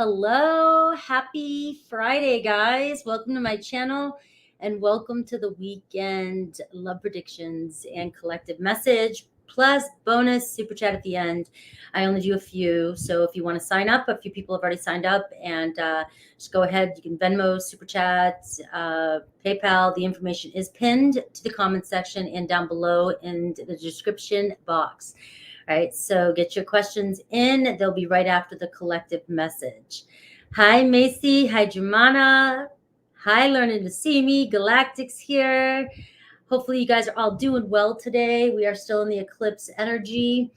Hello, happy Friday, guys. Welcome to my channel and welcome to the weekend love predictions and collective message plus bonus super chat at the end. I only do a few, so if you want to sign up, a few people have already signed up, and just go ahead. You can Venmo, super chat, PayPal. The information is pinned to the comment section and down below in the description box. Right, so get your questions in. They'll be right after the collective message. Hi, Macy. Hi, Germana. Hi, Learning to See Me. Galactic's here. Hopefully you guys are all doing well today. We are still in the eclipse energy,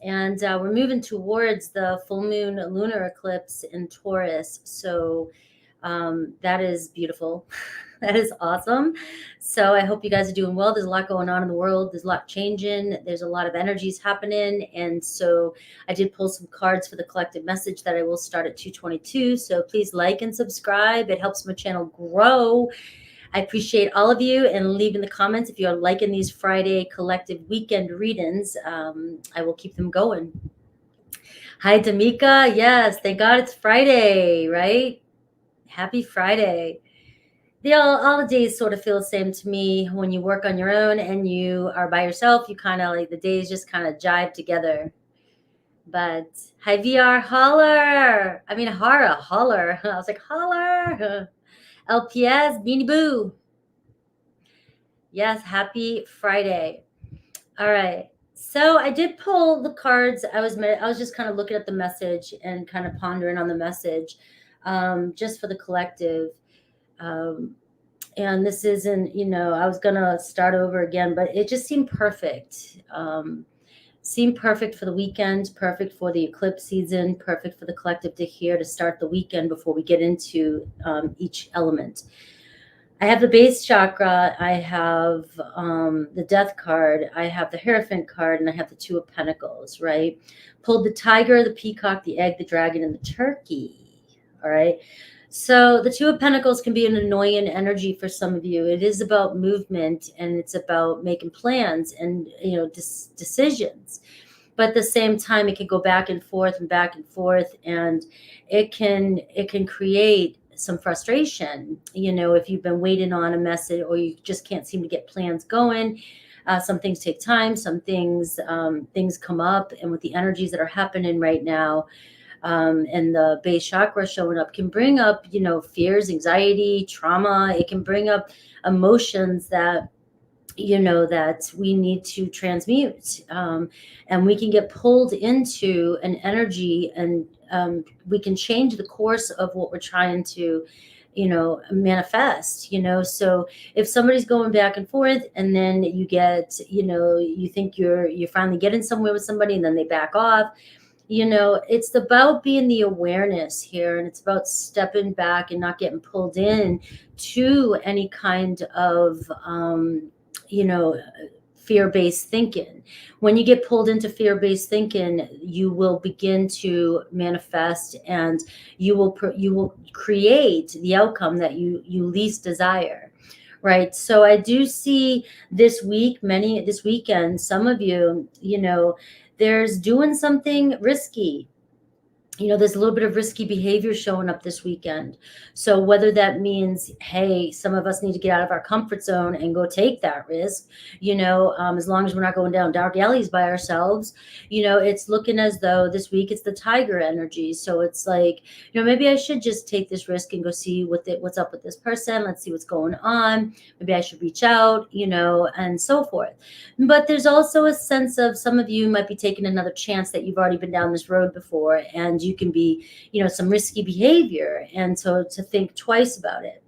and we're moving towards the full moon lunar eclipse in Taurus. So that is beautiful. That is awesome. So I hope you guys are doing well. There's a lot going on in the world. There's a lot changing. There's a lot of energies happening. And so I did pull some cards for the collective message that I will start at 2:22. So please like and subscribe. It helps my channel grow. I appreciate all of you, and leave in the comments if you're liking these Friday collective weekend readings. I will keep them going. Hi, Damika. Yes, thank God it's Friday, right? Happy Friday. All the days sort of feel the same to me. When you work on your own and you are by yourself, you kind of like the days just kind of jive together. But hi, VR, holler. I mean, Hara, holler. I was like, holler. LPS, Beanie Boo. Yes, happy Friday. All right. So I did pull the cards. I was just kind of looking at the message and kind of pondering on the message, just for the collective. And this isn't, I was going to start over again, but it just seemed perfect. Seemed perfect for the weekend, perfect for the eclipse season, perfect for the collective to hear to start the weekend before we get into each element. I have the base chakra, I have the death card, I have the Hierophant card, and I have the Two of Pentacles, right? Pulled the tiger, the peacock, the egg, the dragon, and the turkey, all right? So the Two of Pentacles can be an annoying energy for some of you. It is about movement, and it's about making plans and, decisions. But at the same time, it can go back and forth, and it can create some frustration, if you've been waiting on a message or you just can't seem to get plans going. Some things take time, some things come up, and with the energies that are happening right now, and the base chakra showing up can bring up, fears, anxiety, trauma. It can bring up emotions that that we need to transmute, and we can get pulled into an energy, and we can change the course of what we're trying to manifest. So if somebody's going back and forth, and then you get, you think you're finally getting somewhere with somebody, and then they back off, it's about being the awareness here, and it's about stepping back and not getting pulled in to any kind of fear-based thinking. When you get pulled into fear-based thinking, you will begin to manifest, and you will create the outcome that you least desire, right? So I do see this weekend, some of you, there's doing something risky. There's a little bit of risky behavior showing up this weekend. So whether that means, hey, some of us need to get out of our comfort zone and go take that risk, as long as we're not going down dark alleys by ourselves, it's looking as though this week it's the tiger energy. So it's like, maybe I should just take this risk and go see what's up with this person. Let's see what's going on. Maybe I should reach out, and so forth. But there's also a sense of some of you might be taking another chance that you've already been down this road before, and you can be, some risky behavior. And so to think twice about it.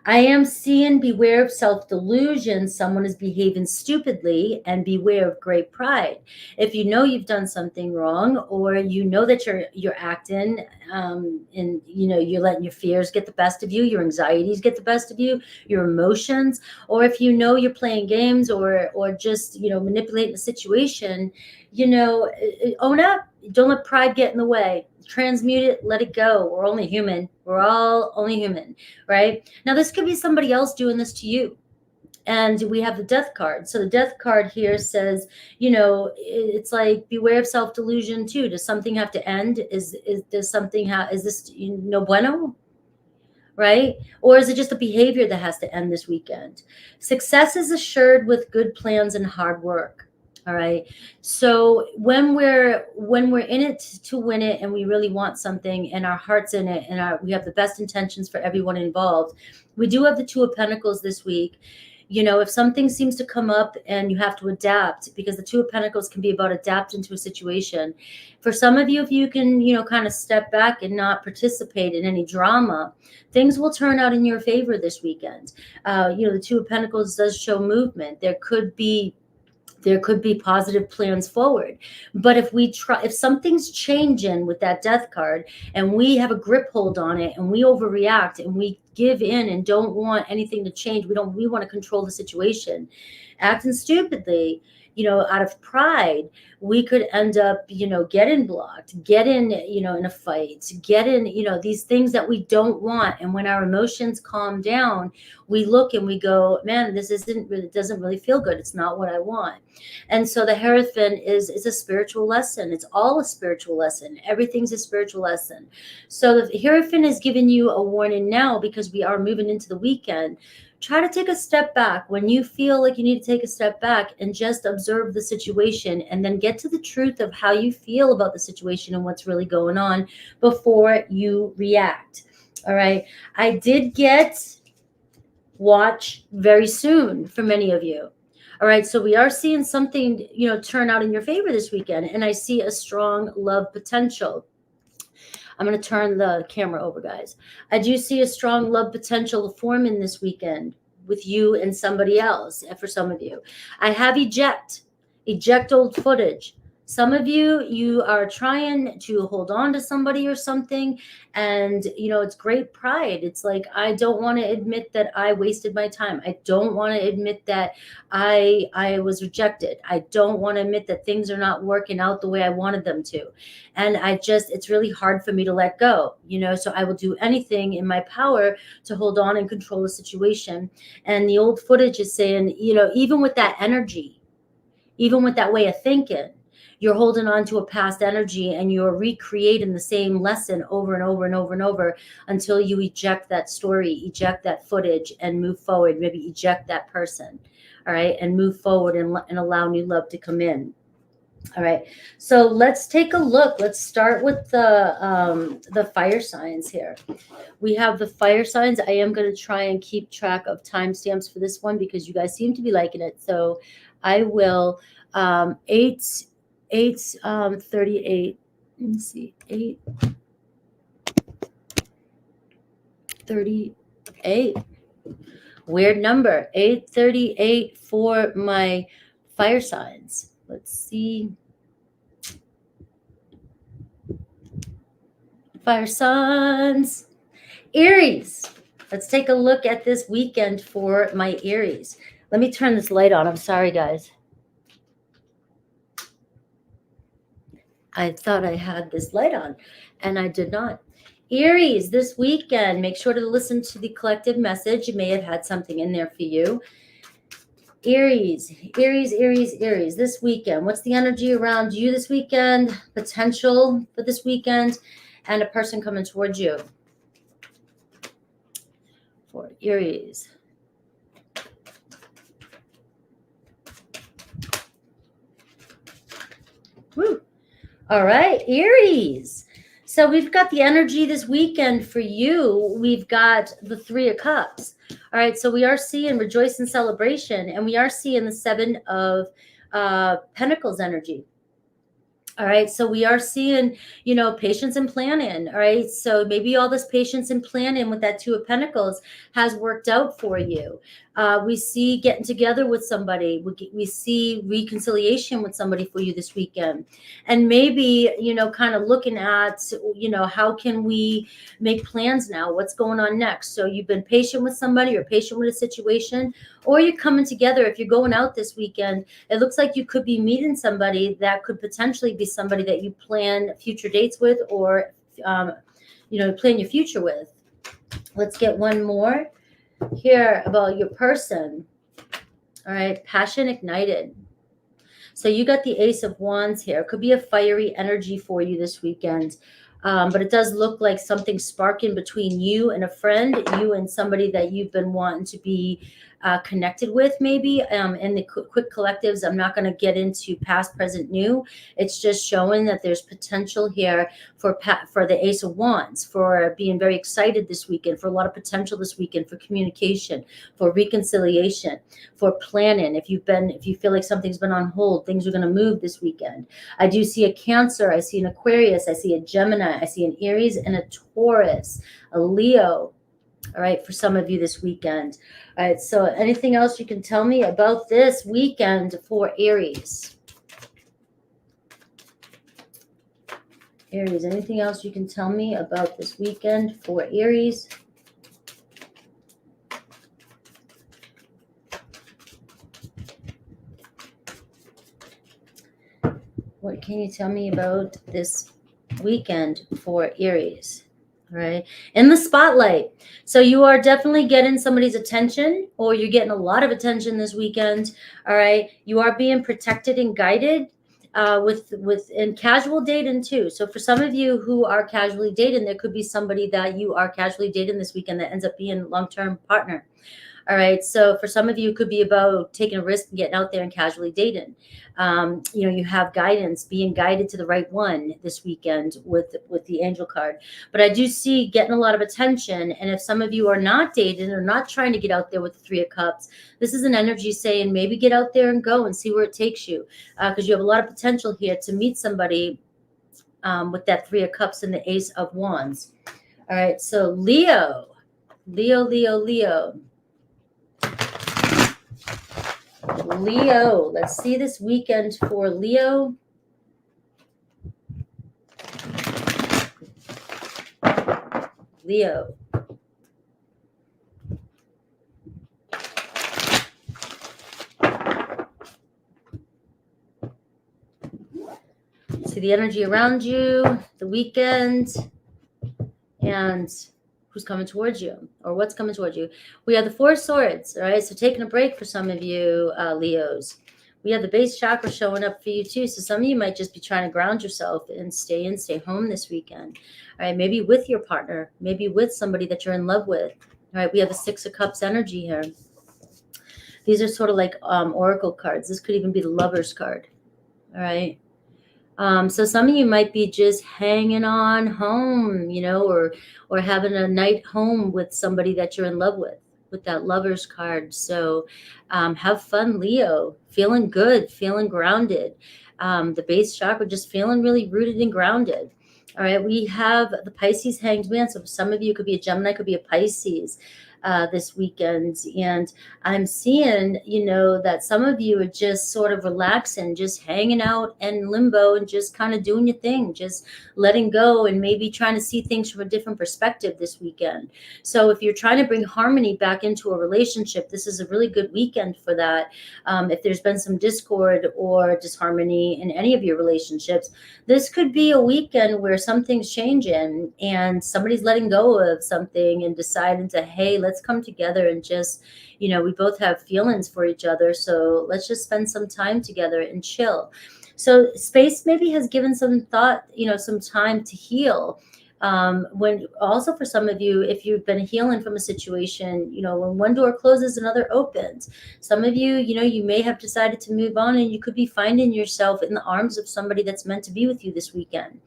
I am seeing beware of self-delusion. Someone is behaving stupidly, and beware of great pride. If you know you've done something wrong, or that you're acting, and you're letting your fears get the best of you, your anxieties get the best of you, your emotions, or if you're playing games or just manipulating the situation, own up. Don't let pride get in the way. Transmute it, let it go. We're only human. We're all only human, right? Now, this could be somebody else doing this to you. And we have the death card. So the death card here says, you know, it's like beware of self-delusion too. Does something have to end? Does something have, is this no bueno? Right? Or is it just a behavior that has to end this weekend? Success is assured with good plans and hard work. All right. So when we're in it to win it, and we really want something, and our heart's in it, and we have the best intentions for everyone involved, we do have the Two of Pentacles this week. You know, if something seems to come up and you have to adapt, because the Two of Pentacles can be about adapting to a situation. For some of you, if you can, you know, kind of step back and not participate in any drama, things will turn out in your favor this weekend. You know, the Two of Pentacles does show movement. There could be positive plans forward. But if something's changing with that death card, and we have a grip hold on it, and we overreact, and we give in and don't want anything to change, we want to control the situation, acting stupidly, you know, out of pride, we could end up, you know, getting blocked, getting, you know, in a fight, getting, you know, these things that we don't want. And when our emotions calm down, we look and we go, man, this doesn't really feel good. It's not what I want. And so the Hierophant is a spiritual lesson. It's all a spiritual lesson. Everything's a spiritual lesson. So the Hierophant is giving you a warning now, because we are moving into the weekend. Try to take a step back when you feel like you need to take a step back, and just observe the situation, and then get to the truth of how you feel about the situation and what's really going on before you react. All right. I did get watch very soon for many of you. All right. So we are seeing something, you know, turn out in your favor this weekend. And I see a strong love potential. I'm going to turn the camera over, guys. I do see a strong love potential forming this weekend with you and somebody else. For some of you, I have eject old footage. Some of you are trying to hold on to somebody or something, and you know, it's great pride. It's like, I don't want to admit that I wasted my time. I don't want to admit that I was rejected. I don't want to admit that things are not working out the way I wanted them to. And it's really hard for me to let go, you know, so I will do anything in my power to hold on and control the situation. And the old footage is saying, you know, even with that energy, even with that way of thinking, you're holding on to a past energy, and you're recreating the same lesson over and over and over and over until you eject that story, eject that footage, and move forward. Maybe eject that person. All right. And move forward and allow new love to come in. All right. So let's take a look. Let's start with the fire signs here. We have the fire signs. I am going to try and keep track of timestamps for this one, because you guys seem to be liking it. So I will 8:38. Let me see. 8:38. Weird number. 8:38 for my fire signs. Let's see. Fire signs. Aries. Let's take a look at this weekend for my Aries. Let me turn this light on. I'm sorry, guys. I thought I had this light on, and I did not. Aries, this weekend, make sure to listen to the collective message. You may have had something in there for you. Aries, this weekend. What's the energy around you this weekend? Potential for this weekend, and a person coming towards you. For Aries. Woo. All right, Aries. So we've got the energy this weekend for you. We've got the 3 of Cups. All right, so we are seeing rejoice and celebration, and we are seeing the 7 of Pentacles energy. All right, so we are seeing, you know, patience and planning. All right, so maybe all this patience and planning with that 2 of Pentacles has worked out for you. We see getting together with somebody. We see reconciliation with somebody for you this weekend. And maybe, you know, kind of looking at, you know, how can we make plans now? What's going on next? So you've been patient with somebody, or patient with a situation, or you're coming together. If you're going out this weekend, it looks like you could be meeting somebody that could potentially be somebody that you plan future dates with, or, you know, plan your future with. Let's get one more here about your person. All right, passion ignited. So you got the Ace of Wands here. It could be a fiery energy for you this weekend. But it does look like something sparking between you and a friend, you and somebody that you've been wanting to be connected with, maybe. In the quick collectives, I'm not going to get into past, present, new. It's just showing that there's potential here for the Ace of Wands, for being very excited this weekend, for a lot of potential this weekend, for communication, for reconciliation, for planning. If you feel like something's been on hold, things are going to move this weekend. I do see a Cancer, I see an Aquarius, I see a Gemini, I see an Aries and a Taurus, a Leo. All right, for some of you this weekend. All right, so anything else you can tell me about this weekend for Aries? Aries, anything else you can tell me about this weekend for Aries? What can you tell me about this weekend for Aries? All right, in the spotlight. So you are definitely getting somebody's attention, or you're getting a lot of attention this weekend. All right, you are being protected and guided in casual dating too. So for some of you who are casually dating, there could be somebody that you are casually dating this weekend that ends up being a long-term partner. All right. So for some of you, it could be about taking a risk and getting out there and casually dating. You have guidance, being guided to the right one this weekend with the angel card. But I do see getting a lot of attention. And if some of you are not dating or not trying to get out there with the 3 of Cups, this is an energy saying maybe get out there and go and see where it takes you, because you have a lot of potential here to meet somebody with that 3 of Cups and the Ace of Wands. All right. So Leo. Leo, let's see this weekend for Leo. Leo. See the energy around you, the weekend, and who's coming towards you, or what's coming towards you. We have the 4 of Swords, all right? So taking a break for some of you, Leos. We have the base chakra showing up for you too. So some of you might just be trying to ground yourself and stay home this weekend. All right, maybe with your partner, maybe with somebody that you're in love with. All right, we have a 6 of Cups energy here. These are sort of like oracle cards. This could even be the Lover's card. All right. So some of you might be just hanging on home, or having a night home with somebody that you're in love with that Lover's card. So have fun, Leo. Feeling good, feeling grounded. The base chakra just feeling really rooted and grounded. All right, we have the Pisces Hanged Man. So for some of you, it could be a Gemini, could be a Pisces this weekend. And I'm seeing, that some of you are just sort of relaxing, just hanging out in limbo and just kind of doing your thing, just letting go and maybe trying to see things from a different perspective this weekend. So if you're trying to bring harmony back into a relationship, this is a really good weekend for that. If there's been some discord or disharmony in any of your relationships, this could be a weekend where something's changing and somebody's letting go of something and deciding to, hey, let's come together and just, we both have feelings for each other. So let's just spend some time together and chill. So space maybe has given some thought, some time to heal. When also for some of you, if you've been healing from a situation, when one door closes, another opens. Some of you, you may have decided to move on, and you could be finding yourself in the arms of somebody that's meant to be with you this weekend.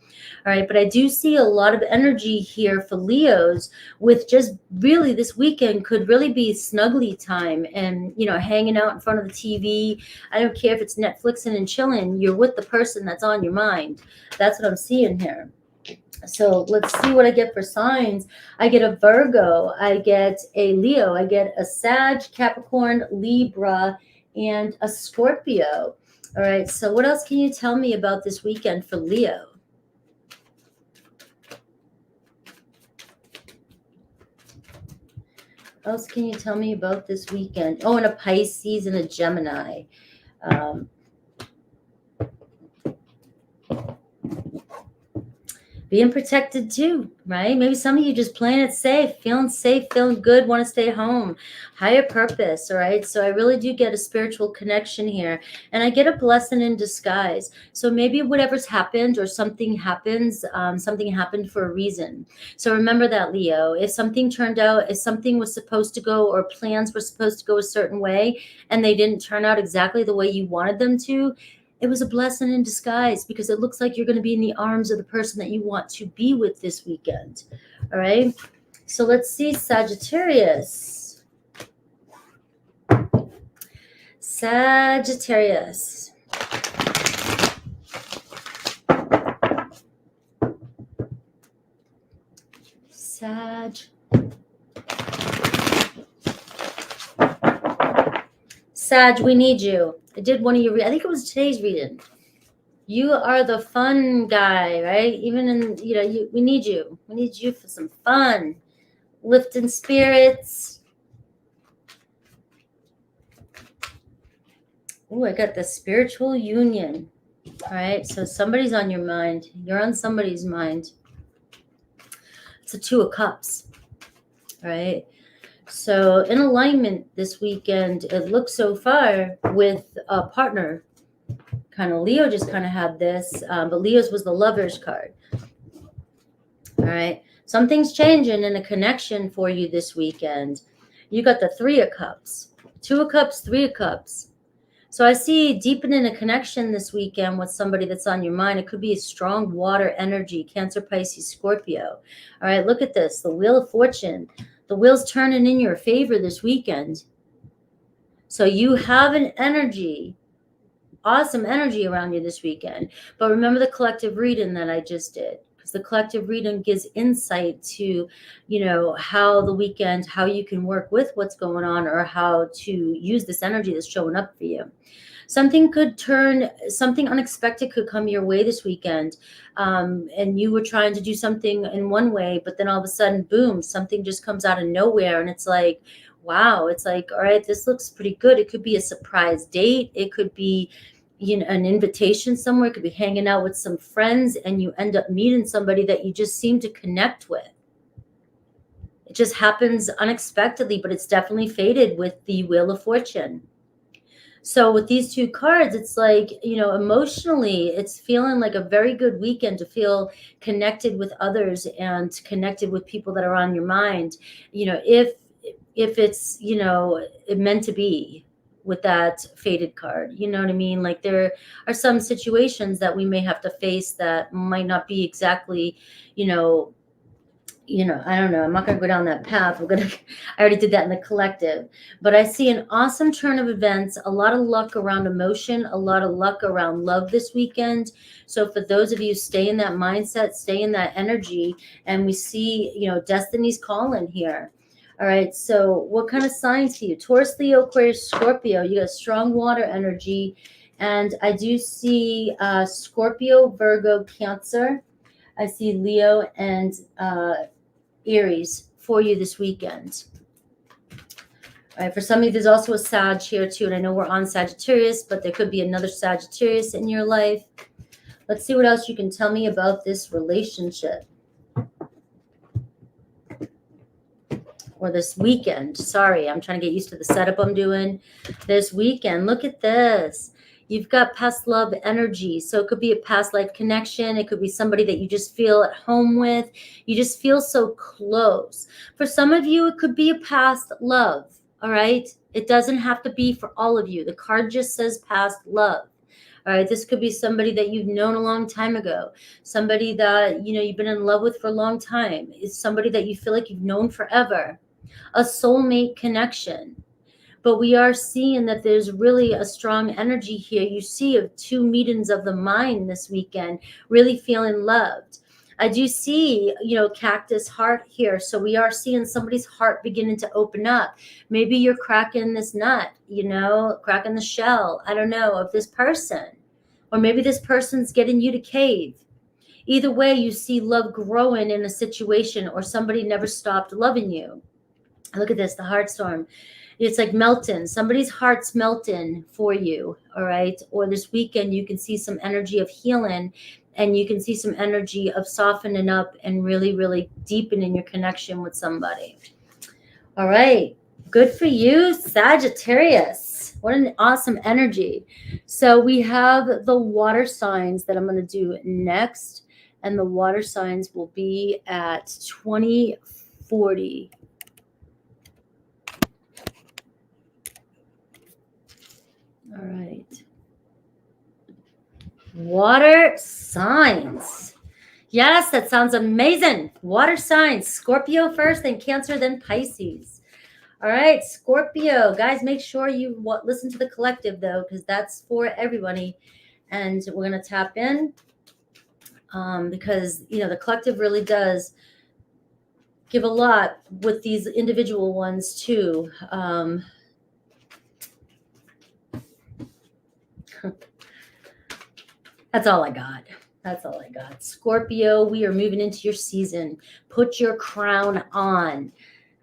All right. But I do see a lot of energy here for Leos with just really this weekend could really be snuggly time and, hanging out in front of the TV. I don't care if it's Netflixing and chilling. You're with the person that's on your mind. That's what I'm seeing here. So let's see what I get for signs. I get a Virgo, I get a Leo, I get a Sag, Capricorn, Libra, and a Scorpio. All right, so what else can you tell me about this weekend for Leo? What else can you tell me about this weekend? Oh, and a Pisces and a Gemini. being protected too, right? Maybe some of you just playing it safe, feeling good, want to stay home, higher purpose. All right. So I really do get a spiritual connection here, and I get a blessing in disguise. So maybe whatever's happened or something happens, something happened for a reason. So remember that, Leo. If something turned out, if something was supposed to go or plans were supposed to go a certain way and they didn't turn out exactly the way you wanted them to, it was a blessing in disguise, because it looks like you're going to be in the arms of the person that you want to be with this weekend. All right. So let's see, Sagittarius. Sagittarius. Sag, we need you. I did one of your, I think it was today's reading. You are the fun guy, right? Even in, we need you. We need you for some fun, lifting spirits. Oh, I got the spiritual union. All right, so somebody's on your mind. You're on somebody's mind. It's a Two of Cups. All right. So in alignment this weekend, it looks so far with a partner. Kind of Leo just kind of had this, but Leo's was the Lover's card. All right. Something's changing in a connection for you this weekend. You got the Three of Cups, Two of Cups, Three of Cups. So I see deepening a connection this weekend with somebody that's on your mind. It could be a strong water energy, Cancer, Pisces, Scorpio. All right, look at this. The Wheel of Fortune. The wheel's turning in your favor this weekend. So you have an energy, awesome energy around you this weekend. But remember the collective reading that I just did. Because the collective reading gives insight to, how the weekend, how you can work with what's going on, or how to use this energy that's showing up for you. Something unexpected could come your way this weekend. And you were trying to do something in one way, but then all of a sudden, boom, something just comes out of nowhere. And it's like, wow, it's like, all right, this looks pretty good. It could be a surprise date. It could be, an invitation somewhere. It could be hanging out with some friends, and you end up meeting somebody that you just seem to connect with. It just happens unexpectedly, but it's definitely fated with the Wheel of Fortune. So with these two cards, it's like, emotionally, it's feeling like a very good weekend to feel connected with others and connected with people that are on your mind. If it's, it meant to be with that fated card, you know what I mean? Like there are some situations that we may have to face that might not be exactly, I don't know. I'm not going to go down that path. I already did that in the collective, but I see an awesome turn of events, a lot of luck around emotion, a lot of luck around love this weekend. So for those of you, stay in that mindset, stay in that energy. And we see, destiny's calling here. All right. So what kind of signs for you? Taurus, Leo, Aquarius, Scorpio. You got strong water energy. And I do see Scorpio, Virgo, Cancer. I see Leo and Aries for you this weekend. All right, for some of you, there's also a Sag here too, and I know we're on Sagittarius, but there could be another Sagittarius in your life. Let's see what else you can tell me about this relationship. Or this weekend. Sorry, I'm trying to get used to the setup I'm doing. This weekend, look at this. You've got past love energy. So it could be a past life connection. It could be somebody that you just feel at home with. You just feel so close. For some of you, it could be a past love. All right. It doesn't have to be for all of you. The card just says past love. All right. This could be somebody that you've known a long time ago. Somebody that, you've been in love with for a long time. It's somebody that you feel like you've known forever. A soulmate connection. But we are seeing that there's really a strong energy here. You see of two meetings of the mind this weekend, really feeling loved. I do see, cactus heart here. So we are seeing somebody's heart beginning to open up. Maybe you're cracking this nut, cracking the shell. I don't know, of this person. Or maybe this person's getting you to cave. Either way, you see love growing in a situation, or somebody never stopped loving you. Look at this, the heart storm. It's like melting. Somebody's heart's melting for you, all right? Or this weekend, you can see some energy of healing, and you can see some energy of softening up and really, really deepening your connection with somebody. All right. Good for you, Sagittarius. What an awesome energy. So we have the water signs that I'm going to do next, and the water signs will be at 2040. All right. Water signs. Yes, that sounds amazing. Water signs. Scorpio first, then Cancer, then Pisces. All right, Scorpio. Guys, make sure you listen to the collective, though, because that's for everybody. And we're going to tap in because, the collective really does give a lot with these individual ones, too. That's all I got. That's all I got. Scorpio, we are moving into your season. Put your crown on.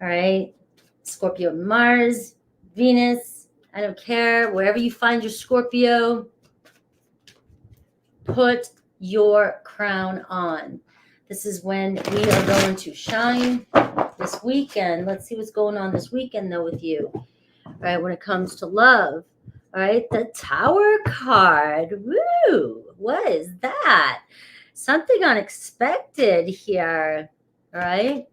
All right. Scorpio, Mars, Venus, I don't care. Wherever you find your Scorpio, put your crown on. This is when we are going to shine this weekend. Let's see what's going on this weekend, though, with you. All right. When it comes to love. All right, the Tower card. Woo! What is that? Something unexpected here. All right.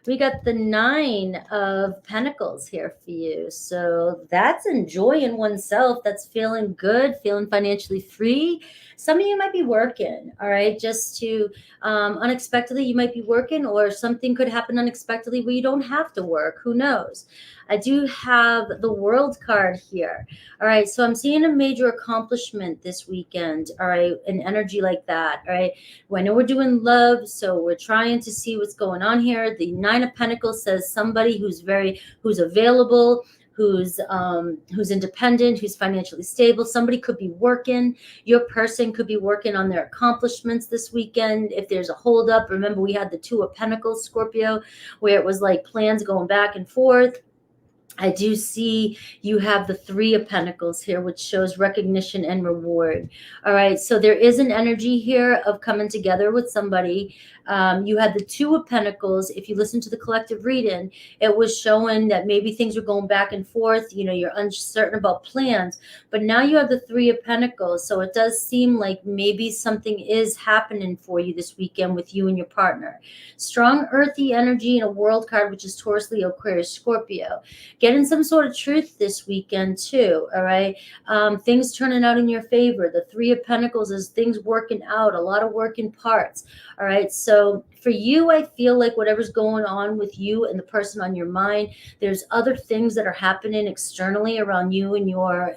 We got the 9 of Pentacles here for you. So that's enjoying oneself. That's feeling good, feeling financially free. Some of you might be working, all right, just to unexpectedly you might be working, or something could happen unexpectedly where you don't have to work. Who knows? I do have the World card here. All right, so I'm seeing a major accomplishment this weekend, all right, an energy like that, all right? Well, I know we're doing love, so we're trying to see what's going on here. The 9 of Pentacles says somebody who's available, who's independent, who's financially stable. Somebody could be working. Your person could be working on their accomplishments this weekend. If there's a holdup, remember we had the 2 of Pentacles, Scorpio, where it was like plans going back and forth. I do see you have the 3 of Pentacles here, which shows recognition and reward. All right. So there is an energy here of coming together with somebody. You had the 2 of Pentacles. If you listen to the collective reading, it was showing that maybe things were going back and forth. You're uncertain about plans, but now you have the 3 of Pentacles. So it does seem like maybe something is happening for you this weekend with you and your partner. Strong earthy energy in a World card, which is Taurus, Leo, Aquarius, Scorpio. Getting some sort of truth this weekend too, all right? Things turning out in your favor. The 3 of Pentacles is things working out, a lot of working parts, all right? So for you, I feel like whatever's going on with you and the person on your mind, there's other things that are happening externally around you and your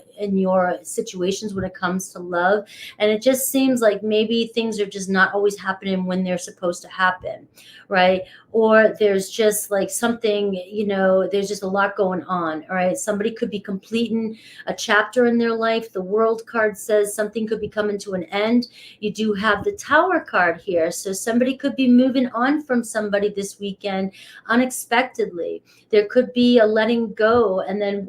situations when it comes to love. And it just seems like maybe things are just not always happening when they're supposed to happen, right? Or there's just like something, there's just a lot going on, all right? Somebody could be completing a chapter in their life. The World card says something could be coming to an end. You do have the Tower card here. So somebody could be moving on from somebody this weekend unexpectedly. There could be a letting go and then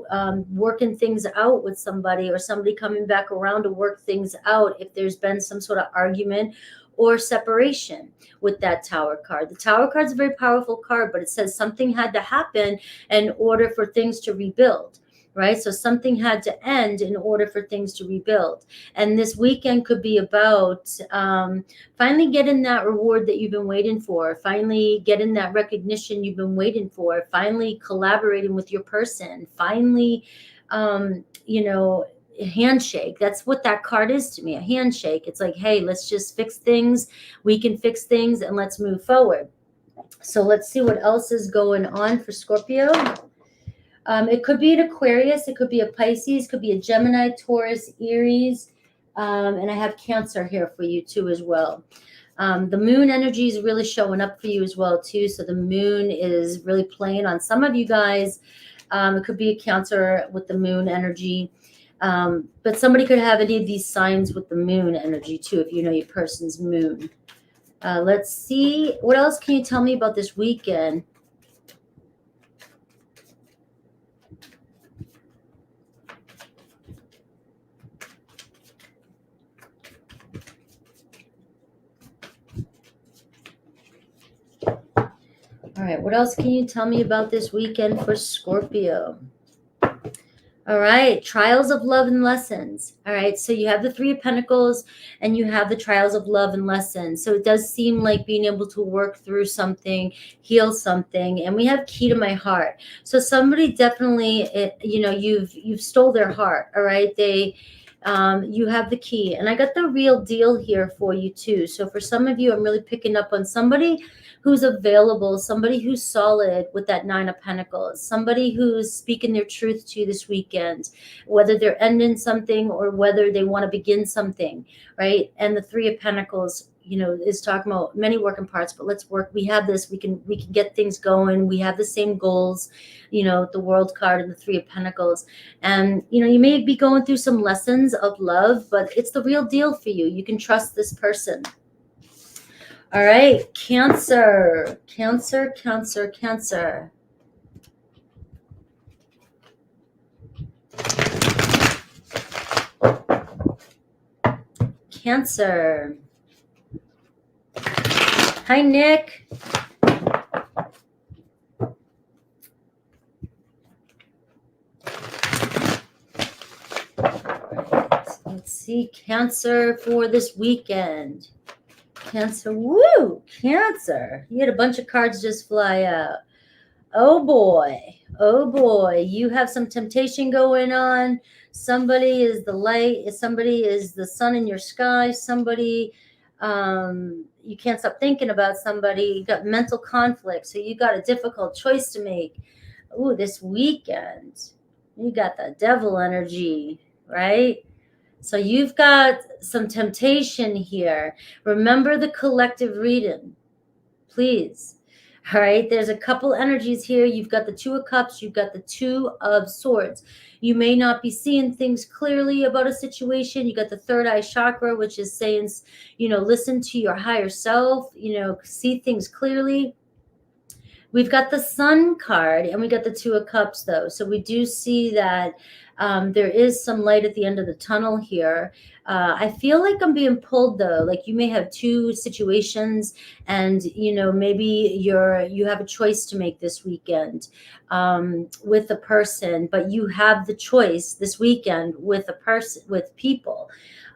working things out with somebody, or somebody coming back around to work things out if there's been some sort of argument or separation with that Tower card. The Tower card is a very powerful card, but it says something had to happen in order for things to rebuild, right? So something had to end in order for things to rebuild. And this weekend could be about finally getting that reward that you've been waiting for, finally getting that recognition you've been waiting for, finally collaborating with your person, finally, a handshake. That's what that card is to me, a handshake. It's like, hey, let's just fix things. We can fix things and let's move forward. So let's see what else is going on for Scorpio. It could be an Aquarius. It could be a Pisces. Could be a Gemini, Taurus, Aries. And I have Cancer here for you too as well. The moon energy is really showing up for you as well too. So the moon is really playing on some of you guys. It could be a Cancer with the moon energy. But somebody could have any of these signs with the moon energy too, if you know your person's moon. Let's see. What else can you tell me about this weekend? right, what else can you tell me about this weekend for Scorpio? All right, trials of love and lessons. All right, so you have the Three of Pentacles and you have the trials of love and lessons. So it does seem like being able to work through something, heal something, and we have key to my heart. So somebody definitely, you've stole their heart. All right, you have the key, and I got the real deal here for you too. So for some of you, I'm really picking up on somebody who's available, somebody who's solid with that Nine of Pentacles, somebody who's speaking their truth to you this weekend, whether they're ending something or whether they want to begin something, right? And the Three of Pentacles, is talking about many working parts, but let's work. We have this, we can get things going. We have the same goals, the World card and the Three of Pentacles. And, you may be going through some lessons of love, but it's the real deal for you. You can trust this person. All right, Cancer, Cancer, Cancer, Cancer. Cancer. Hi, Nick. Let's see, Cancer for this weekend. Cancer, woo, Cancer. You had a bunch of cards just fly out. Oh boy, you have some temptation going on. Somebody is the light, somebody is the sun in your sky, somebody, you can't stop thinking about somebody. You got mental conflict, so you got a difficult choice to make. Ooh, this weekend, you got the devil energy, right? So you've got some temptation here. Remember the collective reading, please. All right, there's a couple energies here. You've got the Two of Cups, you've got the Two of Swords. You may not be seeing things clearly about a situation. You got the third eye chakra, which is saying, listen to your higher self, see things clearly. We've got the Sun card and we got the Two of Cups though. So we do see that there is some light at the end of the tunnel here. I feel like I'm being pulled though. Like you may have two situations and, maybe you have a choice to make this weekend with a person, but you have the choice this weekend with a person, with people.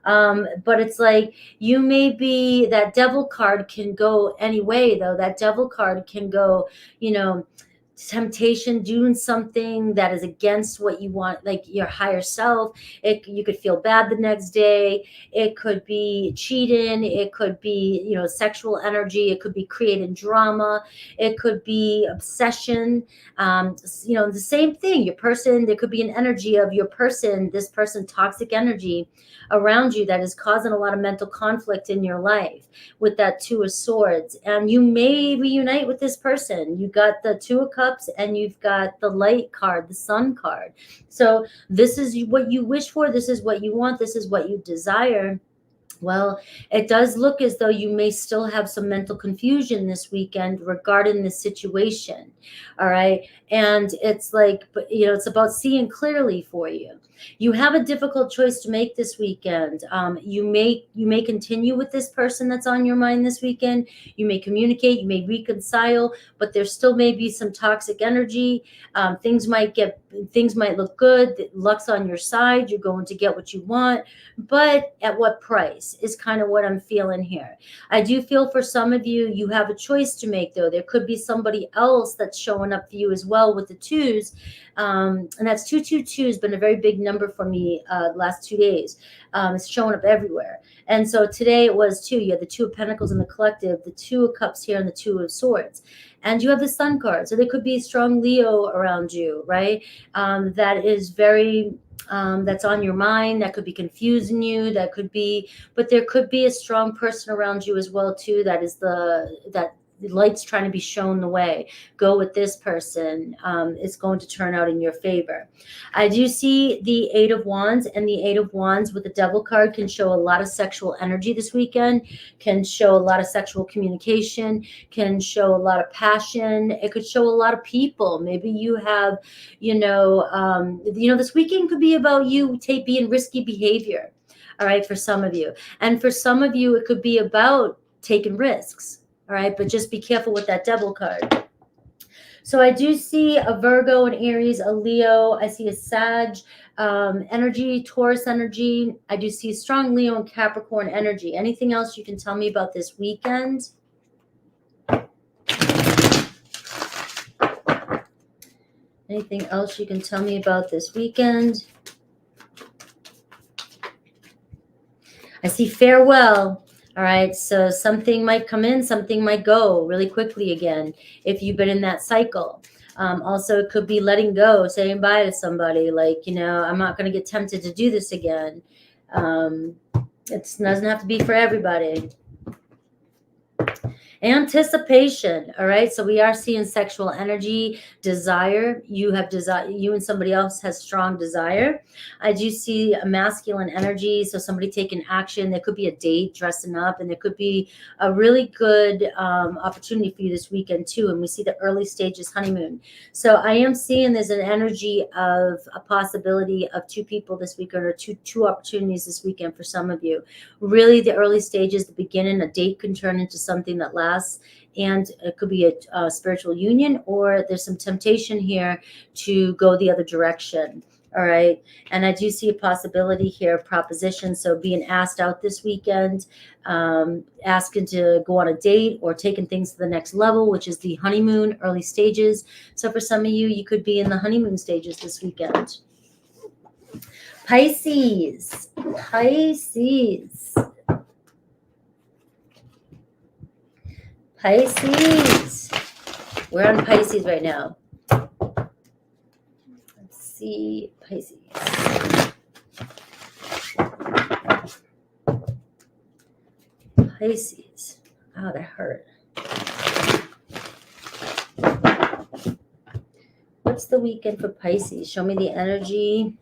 But it's like you may be, that devil card can go any way though. That devil card can go, temptation, doing something that is against what you want, like your higher self. You could feel bad the next day. It could be cheating. It could be, sexual energy. It could be creating drama. It could be obsession. The same thing. Your person, there could be an energy of your person, this person, toxic energy around you that is causing a lot of mental conflict in your life with that Two of Swords. And you may reunite with this person. You got the Two of Cups and you've got the light card, the Sun card. So this is what you wish for. This is what you want. This is what you desire. Well, it does look as though you may still have some mental confusion this weekend regarding this situation. All right. And it's like, but it's about seeing clearly for you. You have a difficult choice to make this weekend. You may continue with this person that's on your mind this weekend. You may communicate, you may reconcile, but there still may be some toxic energy. Things might look good. Luck's on your side. You're going to get what you want, but at what price is kind of what I'm feeling here. I do feel for some of you, you have a choice to make though. There could be somebody else that's showing up for you as well with the twos. And that's 222 has been a very big number for me the last 2 days. It's showing up everywhere. And so today it was two. You had the Two of Pentacles in the collective, the Two of Cups here, and the Two of Swords. And you have the Sun card. So there could be a strong Leo around you, right? That is very... that's on your mind, that could be confusing you, but there could be a strong person around you as well too, that the light's trying to be shown the way. Go with this person. It's going to turn out in your favor. I do see the Eight of Wands, and the Eight of Wands with the Devil card can show a lot of sexual energy this weekend, can show a lot of sexual communication, can show a lot of passion. It could show a lot of people. Maybe you have, this weekend could be about you being risky behavior. All right, for some of you. And for some of you, it could be about taking risks. All right, but just be careful with that Devil card. So I do see a Virgo, an Aries, a Leo. I see a Sag energy, Taurus energy. I do see strong Leo and Capricorn energy. Anything else you can tell me about this weekend? Anything else you can tell me about this weekend? I see farewell. All right, so something might come in, something might go really quickly again if you've been in that cycle. Also, it could be letting go, saying bye to somebody, like, you know, I'm not going to get tempted to do this again. It doesn't have to be for everybody. Anticipation. All right, so we are seeing sexual energy, desire. You have desire, you and somebody else has strong desire. I do see a masculine energy, so somebody taking action. There could be a date, dressing up, and there could be a really good opportunity for you this weekend too. And we see the early stages honeymoon. So I am seeing there's an energy of a possibility of two people this weekend, or two opportunities this weekend for some of you. Really, the early stages, the beginning, a date can turn into something that lasts, and it could be a spiritual union, or there's some temptation here to go the other direction. All right, and I do see a possibility here of proposition, so being asked out this weekend, asking to go on a date, or taking things to the next level, which is the honeymoon, early stages. So for some of you, you could be in the honeymoon stages this weekend. Pisces. Pisces. We're on Pisces right now. Let's see, Pisces. Pisces. Oh, that hurt. What's the weekend for Pisces? Show me the energy.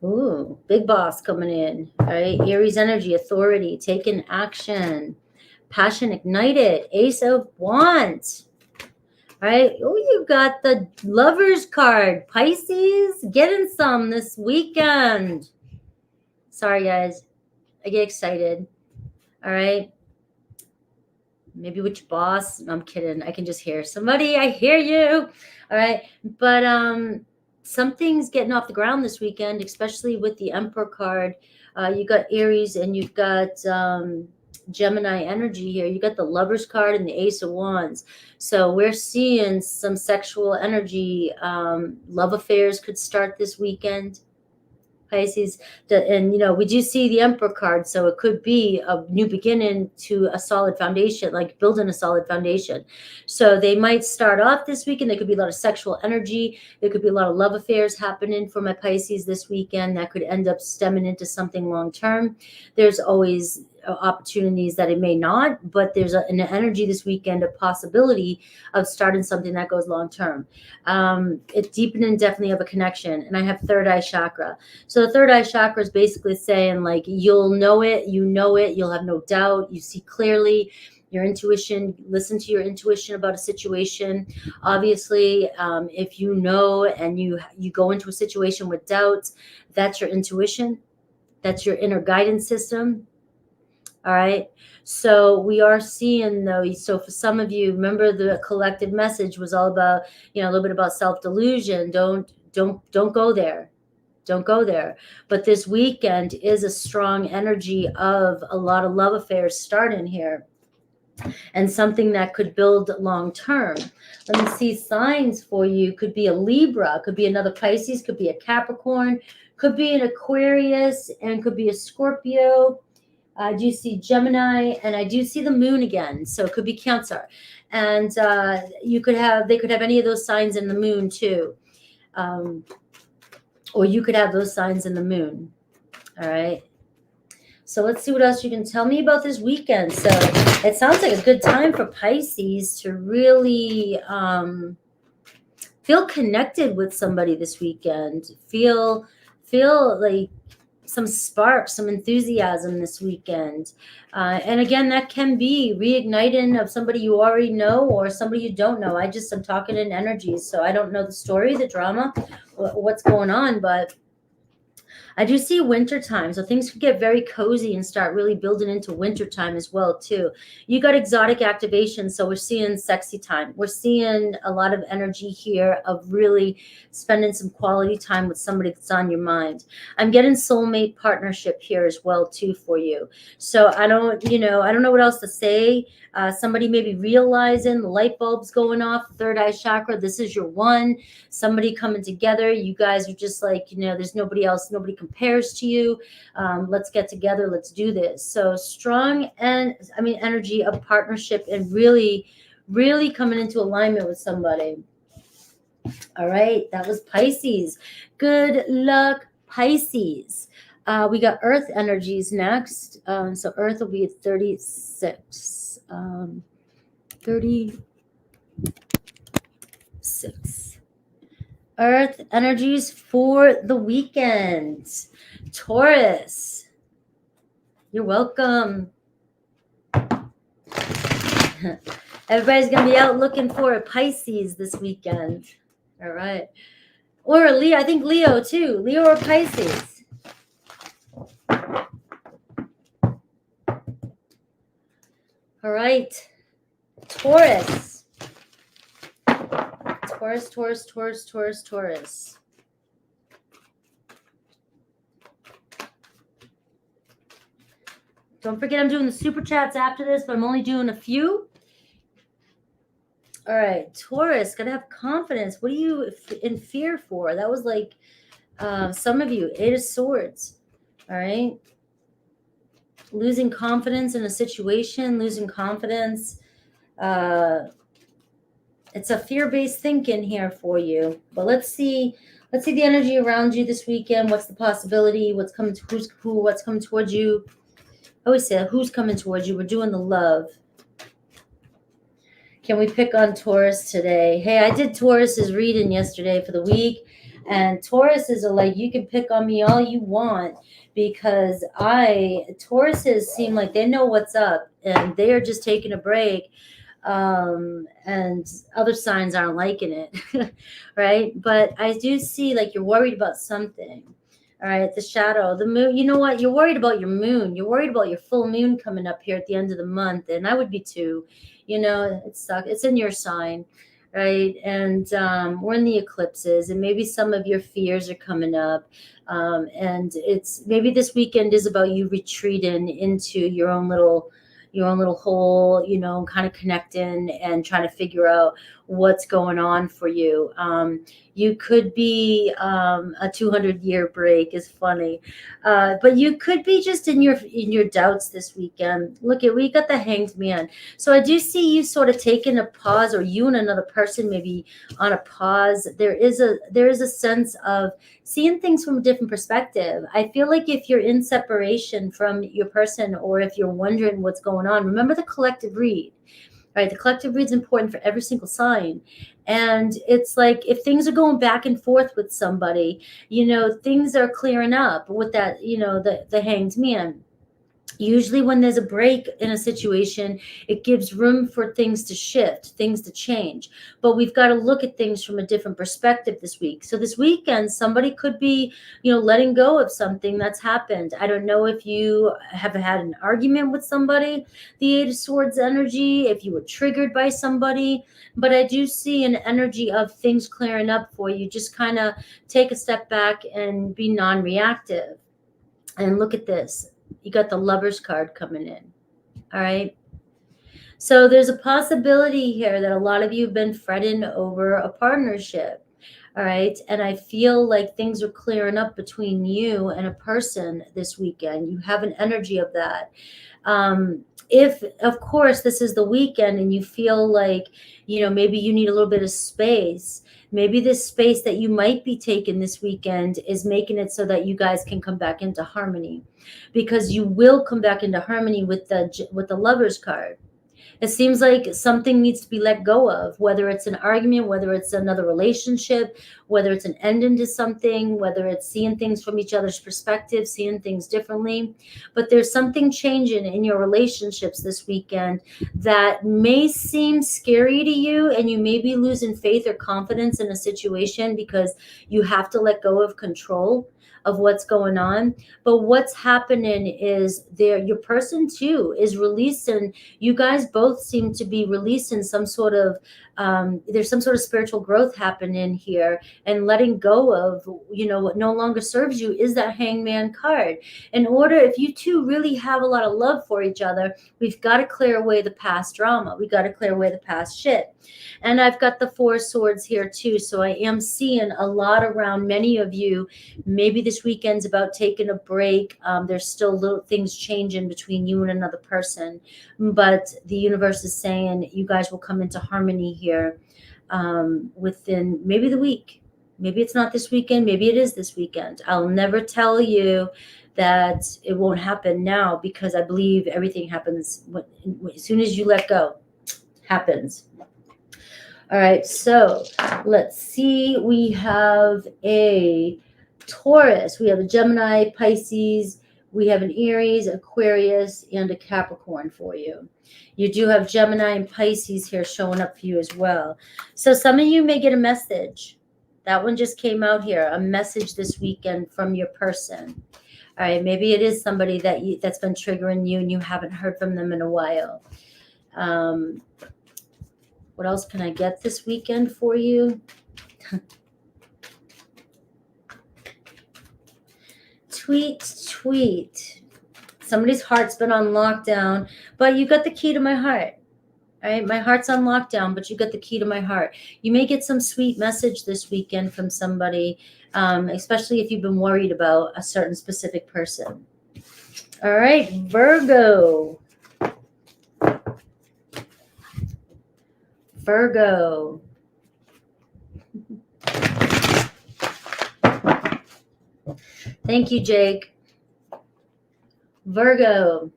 Ooh, big boss coming in. All right, Aries energy, authority, taking action. Passion ignited, Ace of Wands. All right. Oh, you got the Lovers card. Pisces, getting some this weekend. Sorry, guys. I get excited. All right. Maybe which boss? I'm kidding. I can just hear somebody. I hear you. All right. But something's getting off the ground this weekend, especially with the Emperor card. You got Aries, and you've got Gemini energy here. You got the Lovers card and the Ace of Wands. So we're seeing some sexual energy. Love affairs could start this weekend, Pisces. And, you know, we do see the Emperor card, so it could be a new beginning to a solid foundation, like building a solid foundation. So they might start off this weekend. There could be a lot of sexual energy. There could be a lot of love affairs happening for my Pisces this weekend that could end up stemming into something long term. There's always opportunities that it may not, but there's an energy this weekend, a possibility of starting something that goes long term. It's deepening definitely of a connection. And I have third eye chakra. So the third eye chakra is basically saying, like, you'll know it, you'll have no doubt, you see clearly. Your intuition, listen to your intuition about a situation. Obviously, if you know and you go into a situation with doubts, that's your intuition. That's your inner guidance system. All right. So we are seeing, though, so for some of you, remember the collective message was all about, you know, a little bit about self-delusion. Don't go there. Don't go there. But this weekend is a strong energy of a lot of love affairs starting here, and something that could build long term. Let me see signs for you. Could be a Libra, could be another Pisces, could be a Capricorn, could be an Aquarius, and could be a Scorpio. I do see Gemini, and I do see the moon again. So it could be Cancer. And they could have any of those signs in the moon too. Or you could have those signs in the moon. All right. So let's see what else you can tell me about this weekend. So it sounds like a good time for Pisces to really feel connected with somebody this weekend. Feel like some spark, some enthusiasm this weekend. And again, that can be reigniting of somebody you already know or somebody you don't know. I'm talking in energies, so I don't know the story, the drama, what's going on, but I do see winter time, so things could get very cozy and start really building into winter time as well too. You got exotic activation, so we're seeing sexy time. We're seeing a lot of energy here of really spending some quality time with somebody that's on your mind. I'm getting soulmate partnership here as well too for you. So I don't know what else to say. Somebody maybe realizing the light bulb's going off, third eye chakra. This is your one. Somebody coming together. You guys are just like, there's nobody else. Nobody compares to you. Let's get together. Let's do this. So strong energy of partnership and really, really coming into alignment with somebody. All right. That was Pisces. Good luck, Pisces. We got Earth energies next. So Earth will be at 36. 36. Earth energies for the weekend. Taurus. You're welcome. Everybody's going to be out looking for a Pisces this weekend. All right. Or a Leo. I think Leo too. Leo or Pisces. All right. Taurus. Taurus. Don't forget I'm doing the super chats after this, but I'm only doing a few. All right, Taurus, gotta have confidence. What are you in fear for? That was like some of you, 8 of Swords. All right. Losing confidence in a situation, losing confidence. It's a fear-based thinking here for you. But let's see the energy around you this weekend. What's the possibility? What's coming towards you? I always say who's coming towards you. We're doing the love. Can we pick on Taurus today? Hey, I did Taurus's reading yesterday for the week. And Tauruses are like, you can pick on me all you want because Tauruses seem like they know what's up and they are just taking a break. And other signs aren't liking it, right? But I do see like you're worried about something. All right, the shadow, the moon. You know what? You're worried about your moon. You're worried about your full moon coming up here at the end of the month. And I would be too. It sucks. It's in your sign, right? And we're in the eclipses, and maybe some of your fears are coming up. And it's maybe this weekend is about you retreating into your own little hole, kind of connecting and trying to figure out what's going on for you. You could be a 200-year break is funny, but you could be just in your doubts this weekend. Look, we got the Hanged Man, so I do see you sort of taking a pause, or you and another person maybe on a pause. There is a sense of seeing things from a different perspective. I feel like if you're in separation from your person, or if you're wondering what's going on, remember the collective read. Right, the collective read is important for every single sign. And it's like if things are going back and forth with somebody, things are clearing up with that, the Hanged Man. Usually when there's a break in a situation, it gives room for things to shift, things to change. But we've got to look at things from a different perspective this week. So this weekend, somebody could be, letting go of something that's happened. I don't know if you have had an argument with somebody, the 8 of Swords energy, if you were triggered by somebody. But I do see an energy of things clearing up for you. Just kind of take a step back and be non-reactive. And look at this. You got the Lovers card coming in. All right. So there's a possibility here that a lot of you have been fretting over a partnership. All right. And I feel like things are clearing up between you and a person this weekend. You have an energy of that. If, of course, this is the weekend and you feel like, maybe you need a little bit of space. Maybe this space that you might be taking this weekend is making it so that you guys can come back into harmony, because you will come back into harmony with the Lovers card. It seems like something needs to be let go of, whether it's an argument, whether it's another relationship, whether it's an end into something, whether it's seeing things from each other's perspective, seeing things differently. But there's something changing in your relationships this weekend that may seem scary to you, and you may be losing faith or confidence in a situation because you have to let go of control of what's going on. But what's happening is your person too is releasing. You guys both seem to be releasing some sort of there's some sort of spiritual growth happening here, and letting go of, what no longer serves you is that Hangman card. In order, if you two really have a lot of love for each other, we've got to clear away the past drama. We got to clear away the past shit. And I've got the Four Swords here too. So I am seeing a lot around many of you. Maybe this weekend's about taking a break. There's still little things changing between you and another person. But the universe is saying you guys will come into harmony here within maybe the week. Maybe it's not this weekend. Maybe it is this weekend. I'll never tell you that it won't happen now, because I believe everything happens as soon as you let go. Happens. All right, so let's see. We have a Taurus, we have a Gemini, Pisces, we have an Aries, Aquarius, and a Capricorn for you. You do have Gemini and Pisces here showing up for you as well. So some of you may get a message. That one just came out here, a message this weekend from your person. All right, maybe it is somebody that's been triggering you and you haven't heard from them in a while. What else can I get this weekend for you? Tweet. Somebody's heart's been on lockdown, but you got the key to my heart. All right, my heart's on lockdown, but you got the key to my heart. You may get some sweet message this weekend from somebody, especially if you've been worried about a certain specific person. All right, Virgo. Thank you, Jake. Virgo.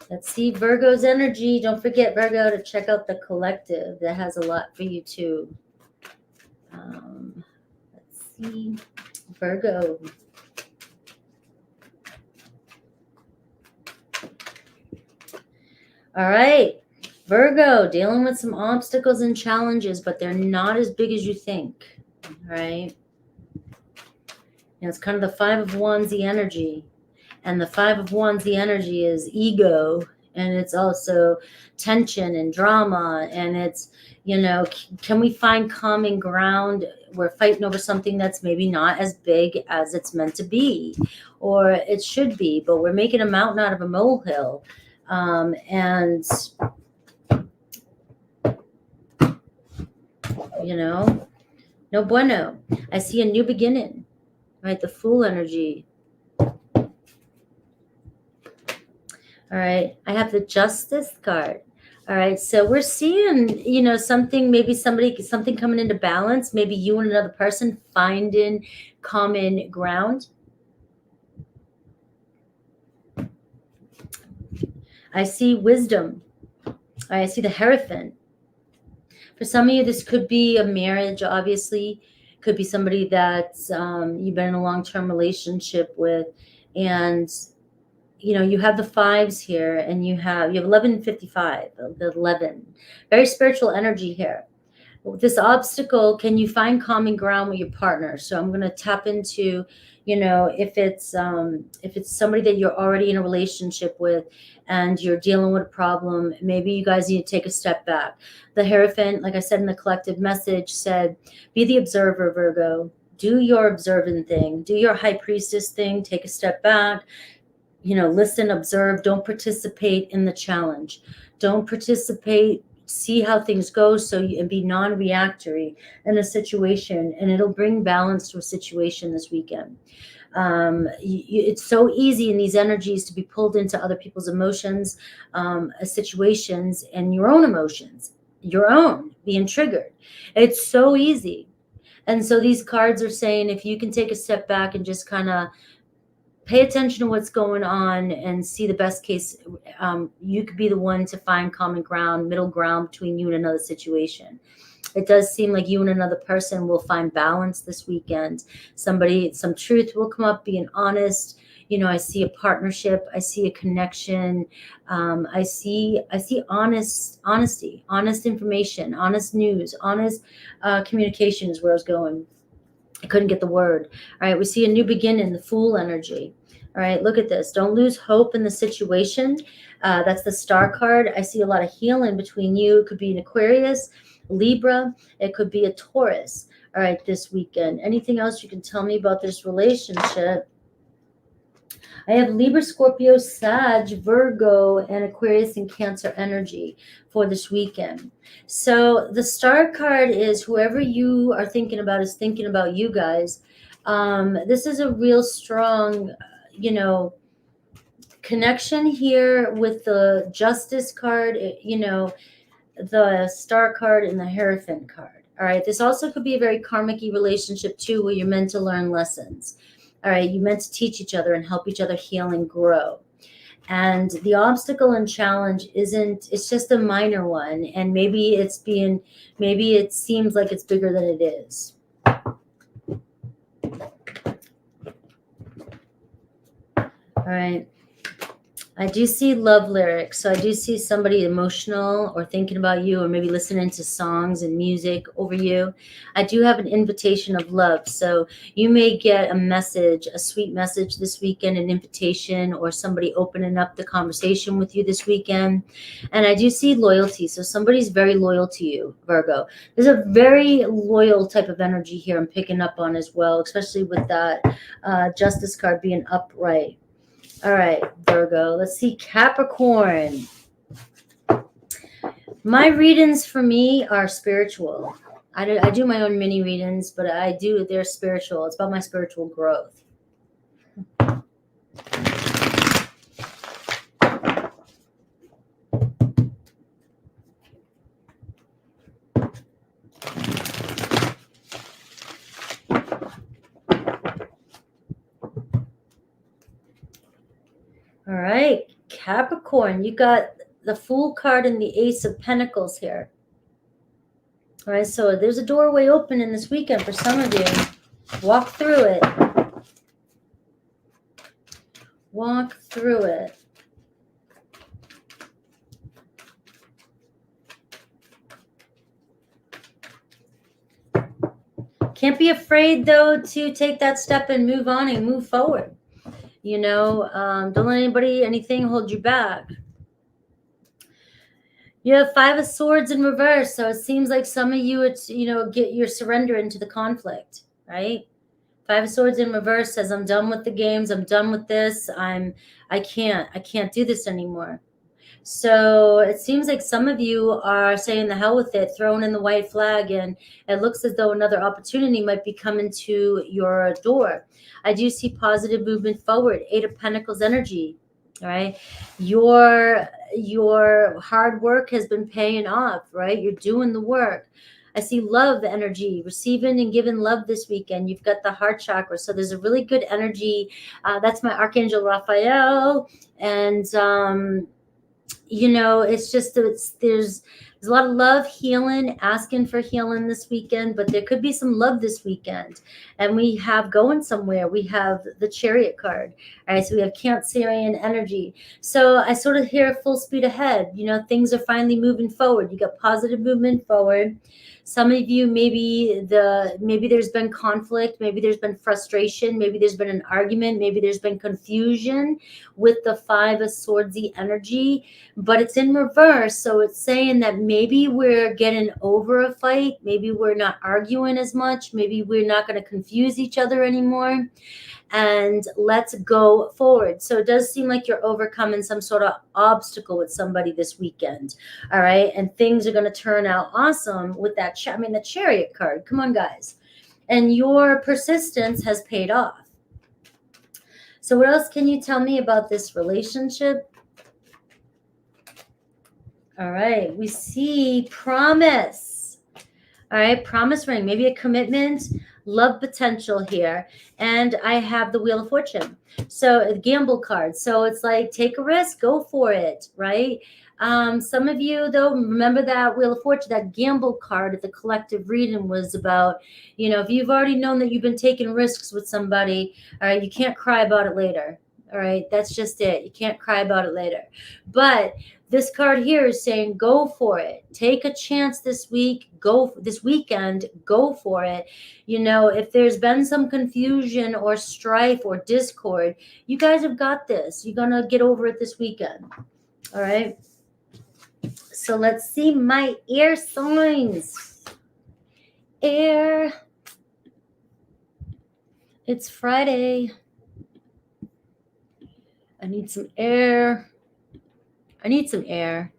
Let's see Virgo's energy. Don't forget, Virgo, to check out the collective. That has a lot for you too. Let's see. Virgo. All right. Virgo, dealing with some obstacles and challenges, but they're not as big as you think. All right. And it's kind of the Five of Wands, the energy. And the Five of Wands, the energy is ego. And it's also tension and drama. And it's, can we find common ground? We're fighting over something that's maybe not as big as it's meant to be, or it should be, but we're making a mountain out of a molehill. And no bueno. I see a new beginning, right? The Fool energy. All right, I have the Justice card. All right, so we're seeing, something coming into balance. Maybe you and another person finding common ground. I see Wisdom. I see the Hierophant. For some of you, this could be a marriage, obviously. Could be somebody that you've been in a long-term relationship with. And, you have the fives here, and you have 1155, the 11. Very spiritual energy here. With this obstacle, can you find common ground with your partner? So I'm going to tap into, if it's somebody that you're already in a relationship with and you're dealing with a problem, maybe you guys need to take a step back. The Hierophant, like I said in the collective message, said, be the observer, Virgo. Do your observing thing. Do your High Priestess thing. Take a step back. Listen, observe. Don't participate in the challenge. Don't participate. See how things go, and be non-reactory in a situation, and it'll bring balance to a situation this weekend. It's so easy in these energies to be pulled into other people's emotions, situations, and your own emotions, being triggered. It's so easy. And so these cards are saying, if you can take a step back and just kind of pay attention to what's going on and see the best case. You could be the one to find common ground, middle ground between you and another situation. It does seem like you and another person will find balance this weekend. some truth will come up, being honest. I see a partnership. I see a connection. I see honesty, honest information, honest news, honest communication is where I was going. I couldn't get the word. All right, we see a new beginning, the Fool energy. All right, look at this. Don't lose hope in the situation. That's the Star card. I see a lot of healing between you. It could be an Aquarius, Libra. It could be a Taurus. All right, this weekend. Anything else you can tell me about this relationship? I have Libra, Scorpio, Sag, Virgo, and Aquarius and Cancer energy for this weekend. So the Star card is whoever you are thinking about is thinking about you guys. This is a real strong, connection here with the Justice card, the Star card and the Hierophant card. All right. This also could be a very karmic-y relationship too, where you're meant to learn lessons. All right, you meant to teach each other and help each other heal and grow. And the obstacle and challenge it's just a minor one. And maybe it seems like it's bigger than it is. All right. I do see love lyrics. So I do see somebody emotional or thinking about you, or maybe listening to songs and music over you. I do have an invitation of love. So you may get a message, a sweet message this weekend, an invitation, or somebody opening up the conversation with you this weekend. And I do see loyalty. So somebody's very loyal to you, Virgo. There's a very loyal type of energy here I'm picking up on as well, especially with that Justice card being upright. All right, Virgo. Let's see, Capricorn. My readings for me are spiritual. I do my own mini readings, but they're spiritual. It's about my spiritual growth. All right, Capricorn, you got the Fool card and the Ace of Pentacles here. All right, so there's a doorway open in this weekend for some of you. Walk through it. Walk through it. Can't be afraid, though, to take that step and move on and move forward. Don't let anything hold you back. You have Five of Swords in reverse. So it seems like some of you, you're surrendering to the conflict, right? Five of Swords in reverse says, I'm done with the games. I'm done with this. I can't do this anymore. So it seems like some of you are saying the hell with it, throwing in the white flag, and it looks as though another opportunity might be coming to your door. I do see positive movement forward. Eight of Pentacles energy. All right. Your hard work has been paying off, right? You're doing the work. I see love energy, receiving and giving love this weekend. You've got the heart chakra. So there's a really good energy. That's my Archangel Raphael. And, it's just, there's a lot of love, healing, asking for healing this weekend, but there could be some love this weekend. And we have going somewhere. We have the Chariot card. All right. So we have Cancerian energy. So I sort of hear full speed ahead. Things are finally moving forward. You got positive movement forward. Some of you, maybe there's been conflict, maybe there's been frustration, maybe there's been an argument, maybe there's been confusion with the Five of Swordsy energy, but it's in reverse. So it's saying that maybe we're getting over a fight, maybe we're not arguing as much, maybe we're not going to confuse each other anymore. And let's go forward. So it does seem like you're overcoming some sort of obstacle with somebody this weekend. All right. And things are going to turn out awesome with that. The Chariot card. Come on, guys. And your persistence has paid off. So what else can you tell me about this relationship? All right. We see promise. All right. Promise ring. Maybe a commitment. love potential here, and I have the Wheel of Fortune. So a gamble card. So it's like, take a risk, go for it, right? Some of you, though, remember that Wheel of Fortune, that gamble card at the collective reading was about, you know, if you've already known that you've been taking risks with somebody, all right, you can't cry about it later. All right, that's just it. You can't cry about it later. But this card here is saying, go for it. Take a chance this week. This weekend, go for it. You know, if there's been some confusion or strife or discord, you guys have got this. You're going to get over it this weekend. All right. So let's see my air signs. Air. It's Friday. I need some air. I need some air.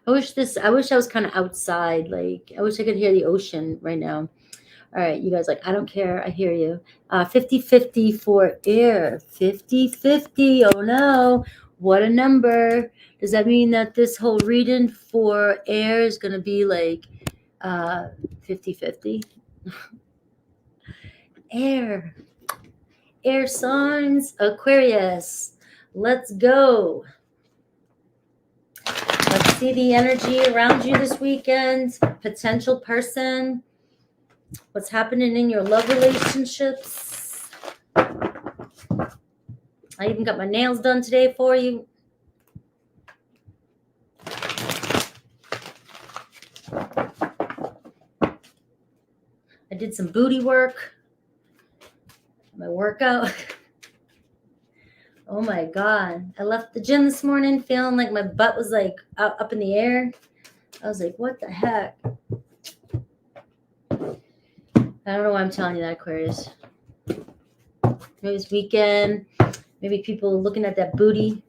I wish I was kind of outside. Like, I wish I could hear the ocean right now. All right, you guys, like, I don't care. I hear you. 50-50 for air. 50-50. Oh, no. What a number. Does that mean that this whole reading for air is going to be like 50-50? Air. Air signs. Aquarius. Let's go. Let's see the energy around you this weekend. Potential person. What's happening in your love relationships. I even got my nails done today for you. I did some booty work. My workout. Oh my God. I left the gym this morning feeling like my butt was like up in the air. I was like, what the heck? I don't know why I'm telling you that, Aquarius. Maybe it's weekend. Maybe people looking at that booty.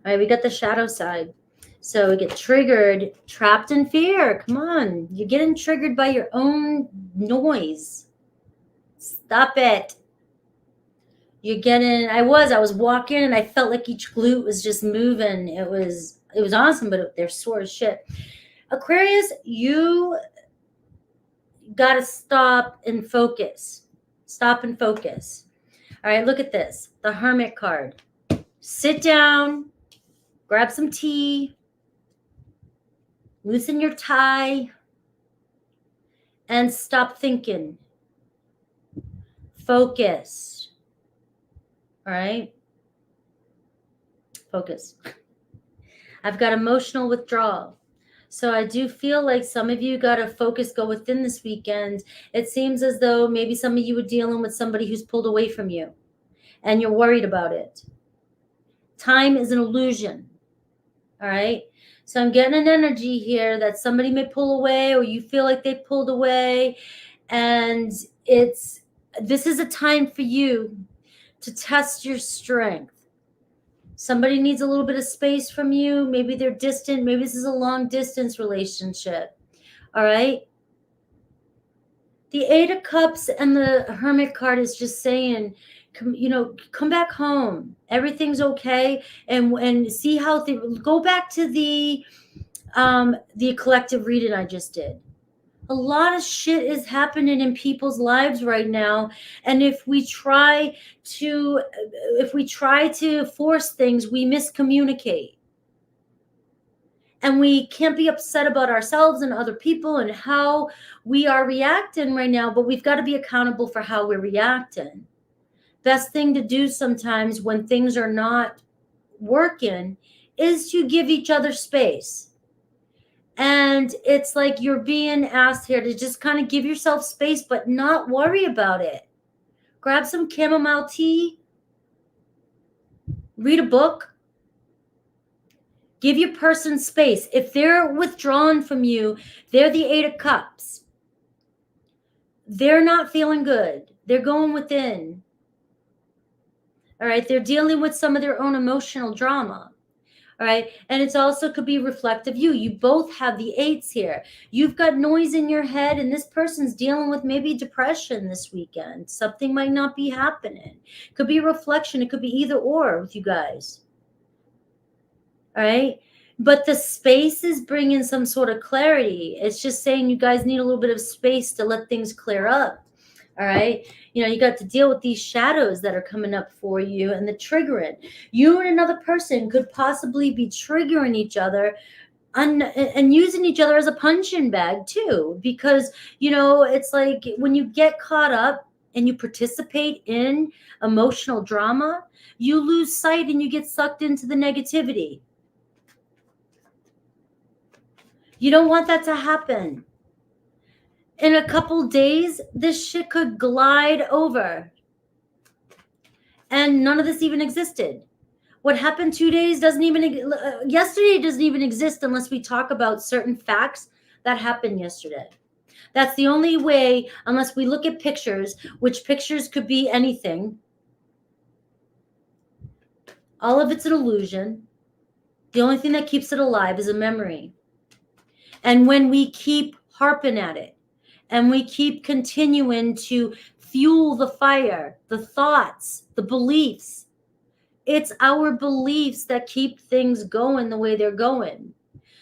All right, we got the shadow side. So we get triggered, trapped in fear. Come on. You're getting triggered by your own noise. Stop it. You're getting, I was walking and I felt like each glute was just moving. It was awesome, but they're sore as shit. Aquarius, you got to stop and focus. Stop and focus. All right, look at this. The Hermit card. Sit down, grab some tea, loosen your tie, and stop thinking. Focus. All right? Focus. I've got emotional withdrawal. So I do feel like some of you got to focus, go within this weekend. It seems as though maybe some of you were dealing with somebody who's pulled away from you and you're worried about it. Time is an illusion. All right? So I'm getting an energy here that somebody may pull away or you feel like they pulled away. And this is a time for you to test your strength. Somebody needs a little bit of space from you. Maybe they're distant. Maybe this is a long distance relationship. All right. The Eight of Cups and the Hermit card is just saying, come back home. Everything's okay. And see how go back to the collective reading I just did. A lot of shit is happening in people's lives right now. And if we try to force things, we miscommunicate. And we can't be upset about ourselves and other people and how we are reacting right now, but we've got to be accountable for how we're reacting. Best thing to do sometimes when things are not working is to give each other space. And it's like you're being asked here to just kind of give yourself space, but not worry about it. Grab some chamomile tea. Read a book. Give your person space. If they're withdrawn from you, they're the Eight of Cups. They're not feeling good. They're going within. All right. They're dealing with some of their own emotional drama. All right. And it's also could be reflective you. You both have the eights here. You've got noise in your head and this person's dealing with maybe depression this weekend. Something might not be happening. Could be reflection. It could be either or with you guys. All right. But the space is bringing some sort of clarity. It's just saying you guys need a little bit of space to let things clear up. All right. You got to deal with these shadows that are coming up for you and the triggering. You and another person could possibly be triggering each other and using each other as a punching bag too, because it's like when you get caught up and you participate in emotional drama, you lose sight and you get sucked into the negativity. You don't want that to happen. In a couple days, this shit could glide over and none of this even existed. What happened 2 days yesterday doesn't even exist unless we talk about certain facts that happened yesterday. That's the only way, unless we look at pictures, which pictures could be anything. All of it's an illusion. The only thing that keeps it alive is a memory. And when we keep harping at it and we keep continuing to fuel the fire, the thoughts, the beliefs, it's our beliefs that keep things going the way they're going.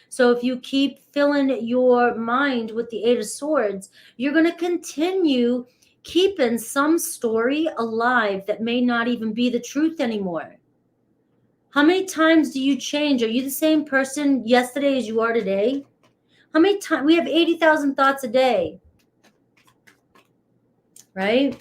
So if you keep filling your mind with the Eight of Swords, you're going to continue keeping some story alive that may not even be the truth anymore. How many times do you change? Are you the same person yesterday as you are today? How many times? We have 80,000 thoughts a day, right?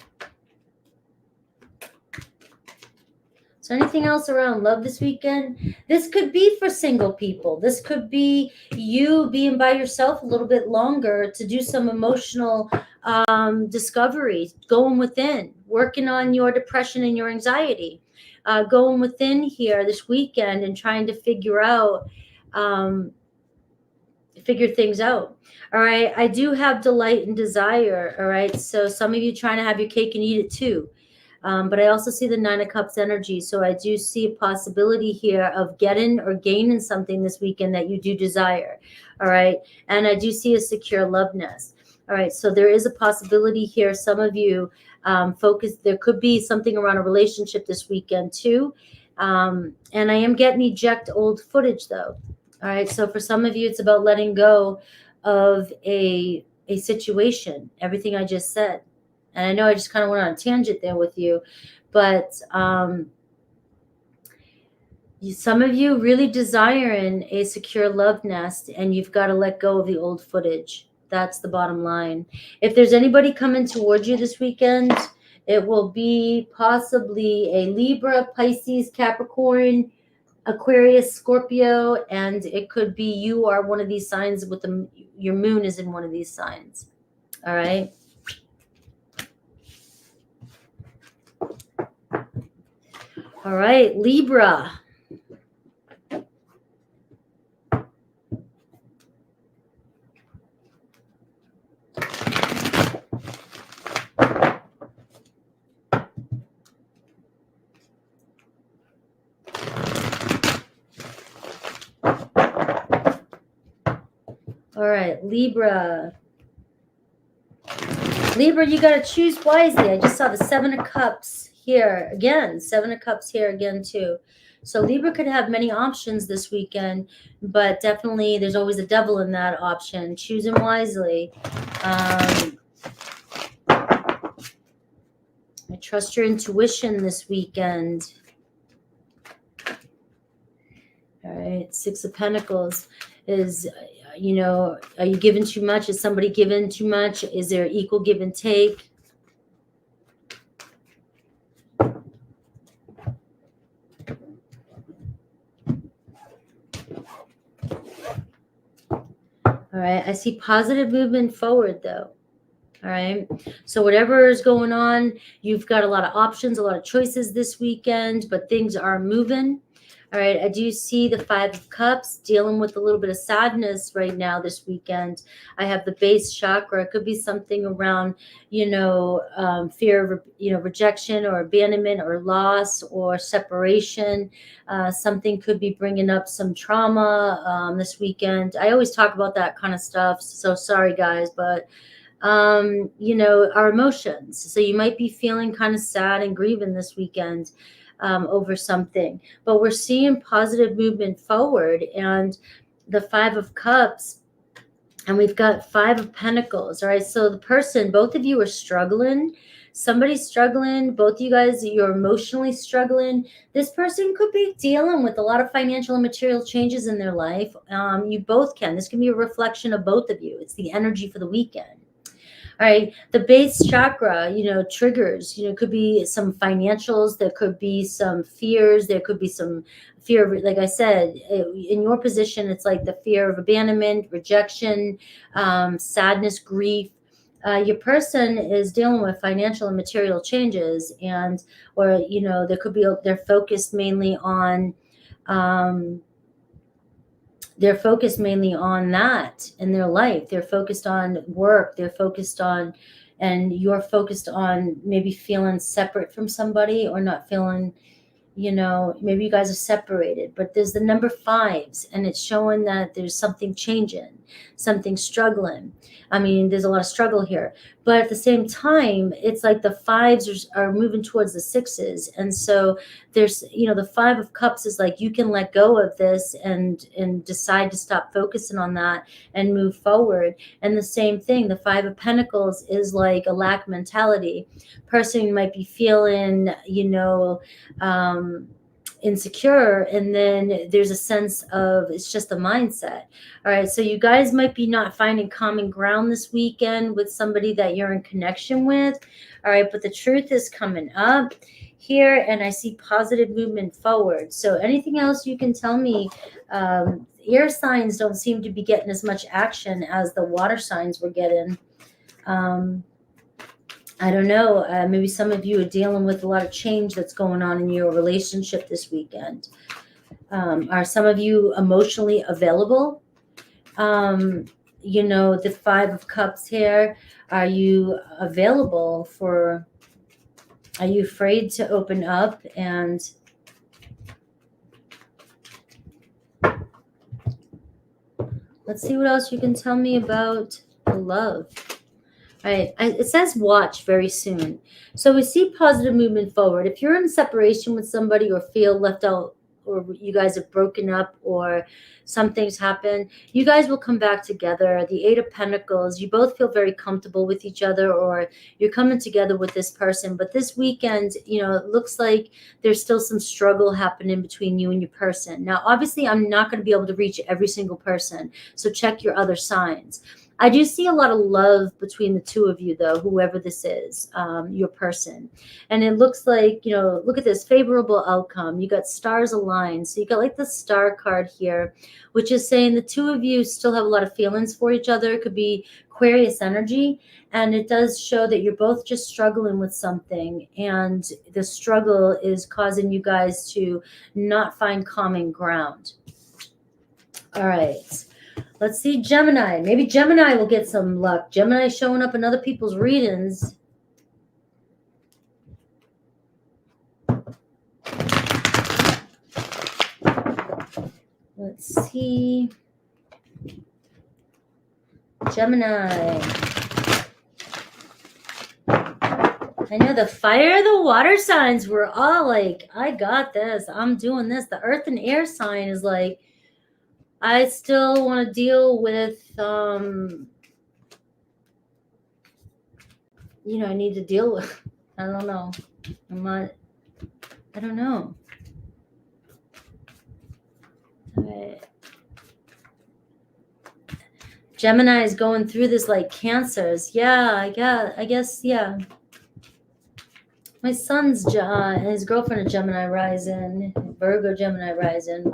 So anything else around love this weekend? This could be for single people. This could be you being by yourself a little bit longer to do some emotional discovery, going within, working on your depression and your anxiety, going within here this weekend and trying to figure things out. All right. I do have delight and desire. All right. So some of you trying to have your cake and eat it too. But I also see the Nine of Cups energy. So I do see a possibility here of getting or gaining something this weekend that you do desire. All right. And I do see a secure love nest. All right. So there is a possibility here. Some of you there could be something around a relationship this weekend too. And I am getting eject old footage though. All right. So for some of you, it's about letting go of a situation, everything I just said. And I know I just kind of went on a tangent there with you, but some of you really desiring a secure love nest, and you've got to let go of the old footage. That's the bottom line. If there's anybody coming towards you this weekend, it will be possibly a Libra, Pisces, Capricorn, Aquarius, Scorpio, and it could be you are one of these signs with your moon is in one of these signs. All right. All right, Libra. All right, Libra. Libra, you got to choose wisely. I just saw the Seven of Cups here again. Seven of Cups here again too. So Libra could have many options this weekend, but definitely there's always a devil in that option. Choosing wisely. I trust your intuition this weekend. All right, Six of Pentacles is, are you giving too much? Is somebody giving too much? Is there equal give and take? All right, I see positive movement forward though. All right, so whatever is going on, you've got a lot of options, a lot of choices this weekend, but things are moving. All right, I do see the Five of Cups dealing with a little bit of sadness right now this weekend. I have the base chakra. It could be something around, fear of, rejection or abandonment or loss or separation. Something could be bringing up some trauma this weekend. I always talk about that kind of stuff, so sorry guys, but our emotions. So you might be feeling kind of sad and grieving this weekend over something, but we're seeing positive movement forward. And the Five of Cups And we've got 5 of Pentacles. All right, so the person, both of you are struggling. Somebody's struggling. Both of you guys, you're emotionally struggling. This person could be dealing with a lot of financial and material changes in their life. You both can. This can be a reflection of both of you. It's the energy for the weekend. All right, the base chakra, triggers, could be some financials, there could be some fears, there could be some fear of, like I said, in your position, it's like the fear of abandonment, rejection, sadness, grief. Your person is dealing with financial and material changes, or there could be, they're focused mainly on that in their life. They're focused on work. They're focused on, and you're focused on maybe feeling separate from somebody, or not feeling, maybe you guys are separated, but there's the number 5s, and it's showing that there's something changing, something struggling. I mean, there's a lot of struggle here, but at the same time, it's like the 5s are moving towards the 6s. And so there's, the 5 of Cups is like, you can let go of this and decide to stop focusing on that and move forward. And the same thing, the 5 of Pentacles is like a lack mentality. Person might be feeling, insecure, and then there's a sense of, it's just a mindset. All right, so you guys might be not finding common ground this weekend with somebody that you're in connection with. All right, but the truth is coming up here, and I see positive movement forward. So anything else you can tell me? Air signs don't seem to be getting as much action as the water signs were getting. I don't know, maybe some of you are dealing with a lot of change that's going on in your relationship this weekend. Are some of you emotionally available? The 5 of Cups here. Are you available for, are you afraid to open up? And let's see what else you can tell me about love. All right, it says watch very soon. So we see positive movement forward. If you're in separation with somebody, or feel left out, or you guys have broken up, or something's happened, you guys will come back together. The 8 of Pentacles, you both feel very comfortable with each other, or you're coming together with this person. But this weekend, it looks like there's still some struggle happening between you and your person. Now, obviously, I'm not going to be able to reach every single person, so check your other signs. I do see a lot of love between the 2 of you, though, whoever this is, your person. And it looks like, look at this, favorable outcome. You got stars aligned. So you got like the star card here, which is saying the 2 of you still have a lot of feelings for each other. It could be Aquarius energy. And it does show that you're both just struggling with something. And the struggle is causing you guys to not find common ground. All right. Let's see Gemini. Maybe Gemini will get some luck. Gemini showing up in other people's readings. Let's see. Gemini. I know the fire, the water signs were all like, I got this. I'm doing this. The earth and air sign is like, I still want to deal with, I need to deal with, I don't know. I don't know. All right. Gemini is going through this like Cancers. Yeah, I guess, yeah. My son's, his girlfriend, a Gemini rising, Virgo, Gemini rising.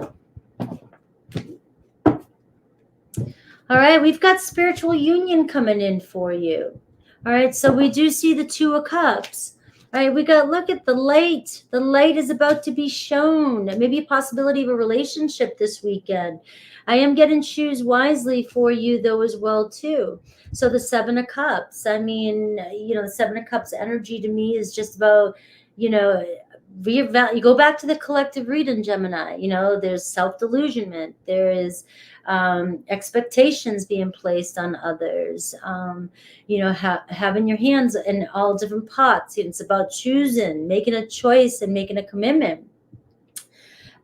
All right, we've got spiritual union coming in for you. All right, so we do see the 2 of Cups. All right, we got, look at the light. The light is about to be shown. Maybe a possibility of a relationship this weekend. I am getting choose wisely for you, though, as well, too. So the 7 of Cups. I mean, the 7 of Cups energy to me is just about, you go back to the collective reading, Gemini. There's self-delusionment. There is expectations being placed on others. Having your hands in all different pots. It's about choosing, making a choice, and making a commitment.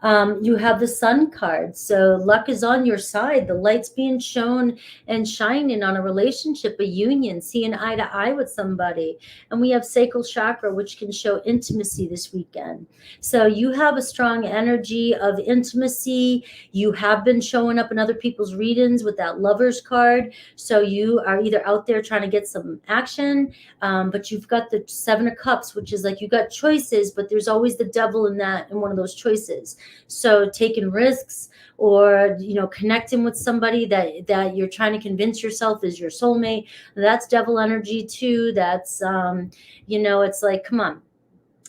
You have the Sun card, so luck is on your side. The light's being shown and shining on a relationship, a union, seeing eye to eye with somebody. And we have sacral chakra, which can show intimacy this weekend. So you have a strong energy of intimacy. You have been showing up in other people's readings with that Lovers card. So you are either out there trying to get some action, but you've got the Seven of Cups, which is like you got choices, but there's always the devil in one of those choices. So taking risks, or connecting with somebody that you're trying to convince yourself is your soulmate, that's devil energy too. That's it's like, come on,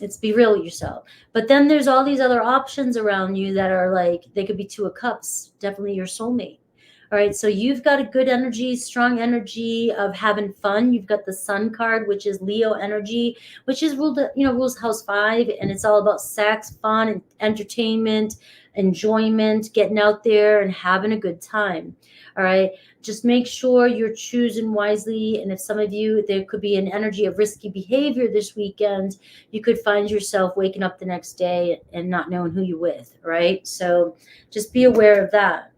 let's be real with yourself. But then there's all these other options around you that are like, they could be Two of Cups, definitely your soulmate. All right, so you've got a good energy, strong energy of having fun. You've got the Sun card, which is Leo energy, which is rules house 5, and it's all about sex, fun, and entertainment, enjoyment, getting out there and having a good time. All right, just make sure you're choosing wisely. And if some of you, there could be an energy of risky behavior this weekend, you could find yourself waking up the next day and not knowing who you're with. Right, so just be aware of that.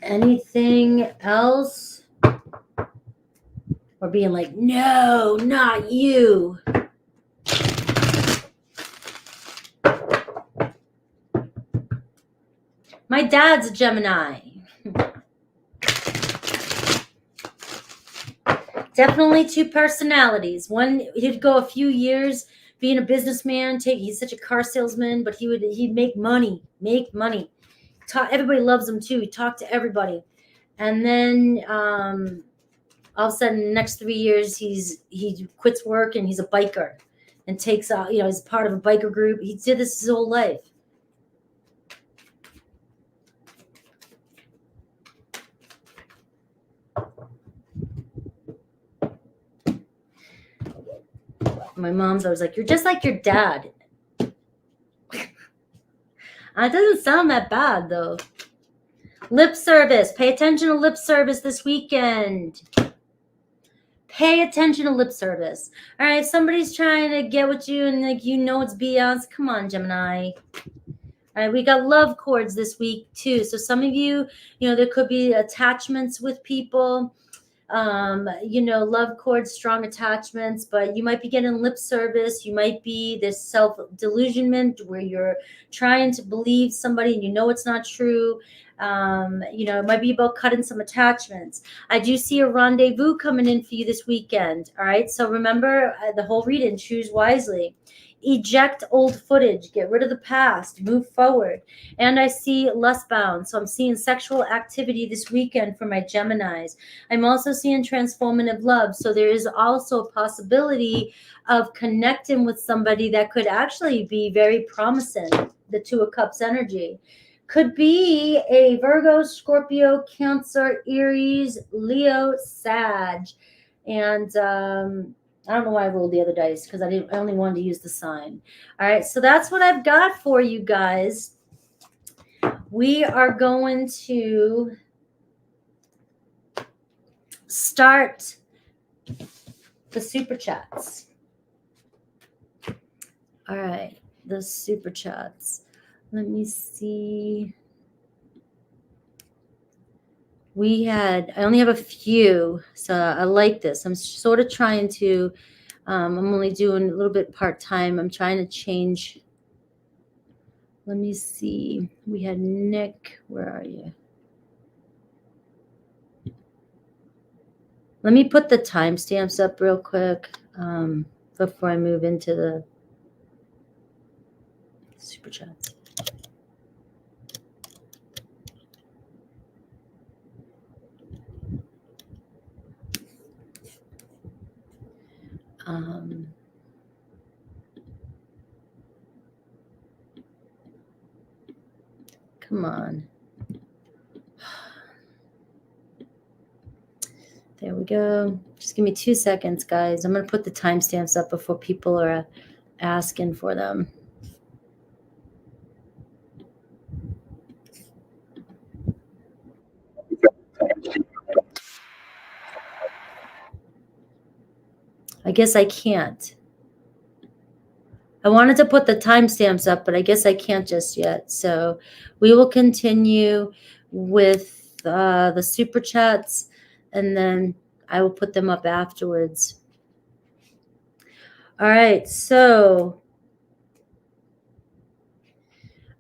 Anything else? Or being like, no, not you. My dad's a Gemini. Definitely two personalities. One, he'd go a few years being a businessman. He's such a car salesman, but he'd make money. Everybody loves him too. He talked to everybody. And then all of a sudden, the next 3 years, he quits work and he's a biker and takes out, he's part of a biker group. He did this his whole life. My mom's always like, you're just like your dad. It doesn't sound that bad, though. Lip service. Pay attention to lip service this weekend. Pay attention to lip service. All right, if somebody's trying to get with you and it's BS, come on, Gemini. All right, we got love chords this week too. So some of you, there could be attachments with people. Love chords, strong attachments, but you might be getting lip service. You might be this self-delusionment where you're trying to believe somebody and it's not true. It might be about cutting some attachments. I do see a rendezvous coming in for you this weekend. All right, so remember the whole reading, choose wisely. Eject old footage, get rid of the past, move forward. And I see lust bound. So I'm seeing sexual activity this weekend for my Geminis. I'm also seeing transformative love. So there is also a possibility of connecting with somebody that could actually be very promising. The Two of Cups energy could be a Virgo, Scorpio, Cancer, Aries, Leo, Sag. And I don't know why I rolled the other dice, because I only wanted to use the sign. All right, so that's what I've got for you guys. We are going to start the super chats. All right, the super chats. Let me see. I only have a few, so I like this. I'm sort of trying to, I'm only doing a little bit part-time. I'm trying to change. Let me see. We had Nick. Where are you? Let me put the timestamps up real quick before I move into the super chats. Come on. There we go. Just give me 2 seconds, guys. I'm going to put the timestamps up before people are asking for them. I guess I can't. I wanted to put the timestamps up, but I guess I can't just yet. So we will continue with the super chats, and then I will put them up afterwards. All right, so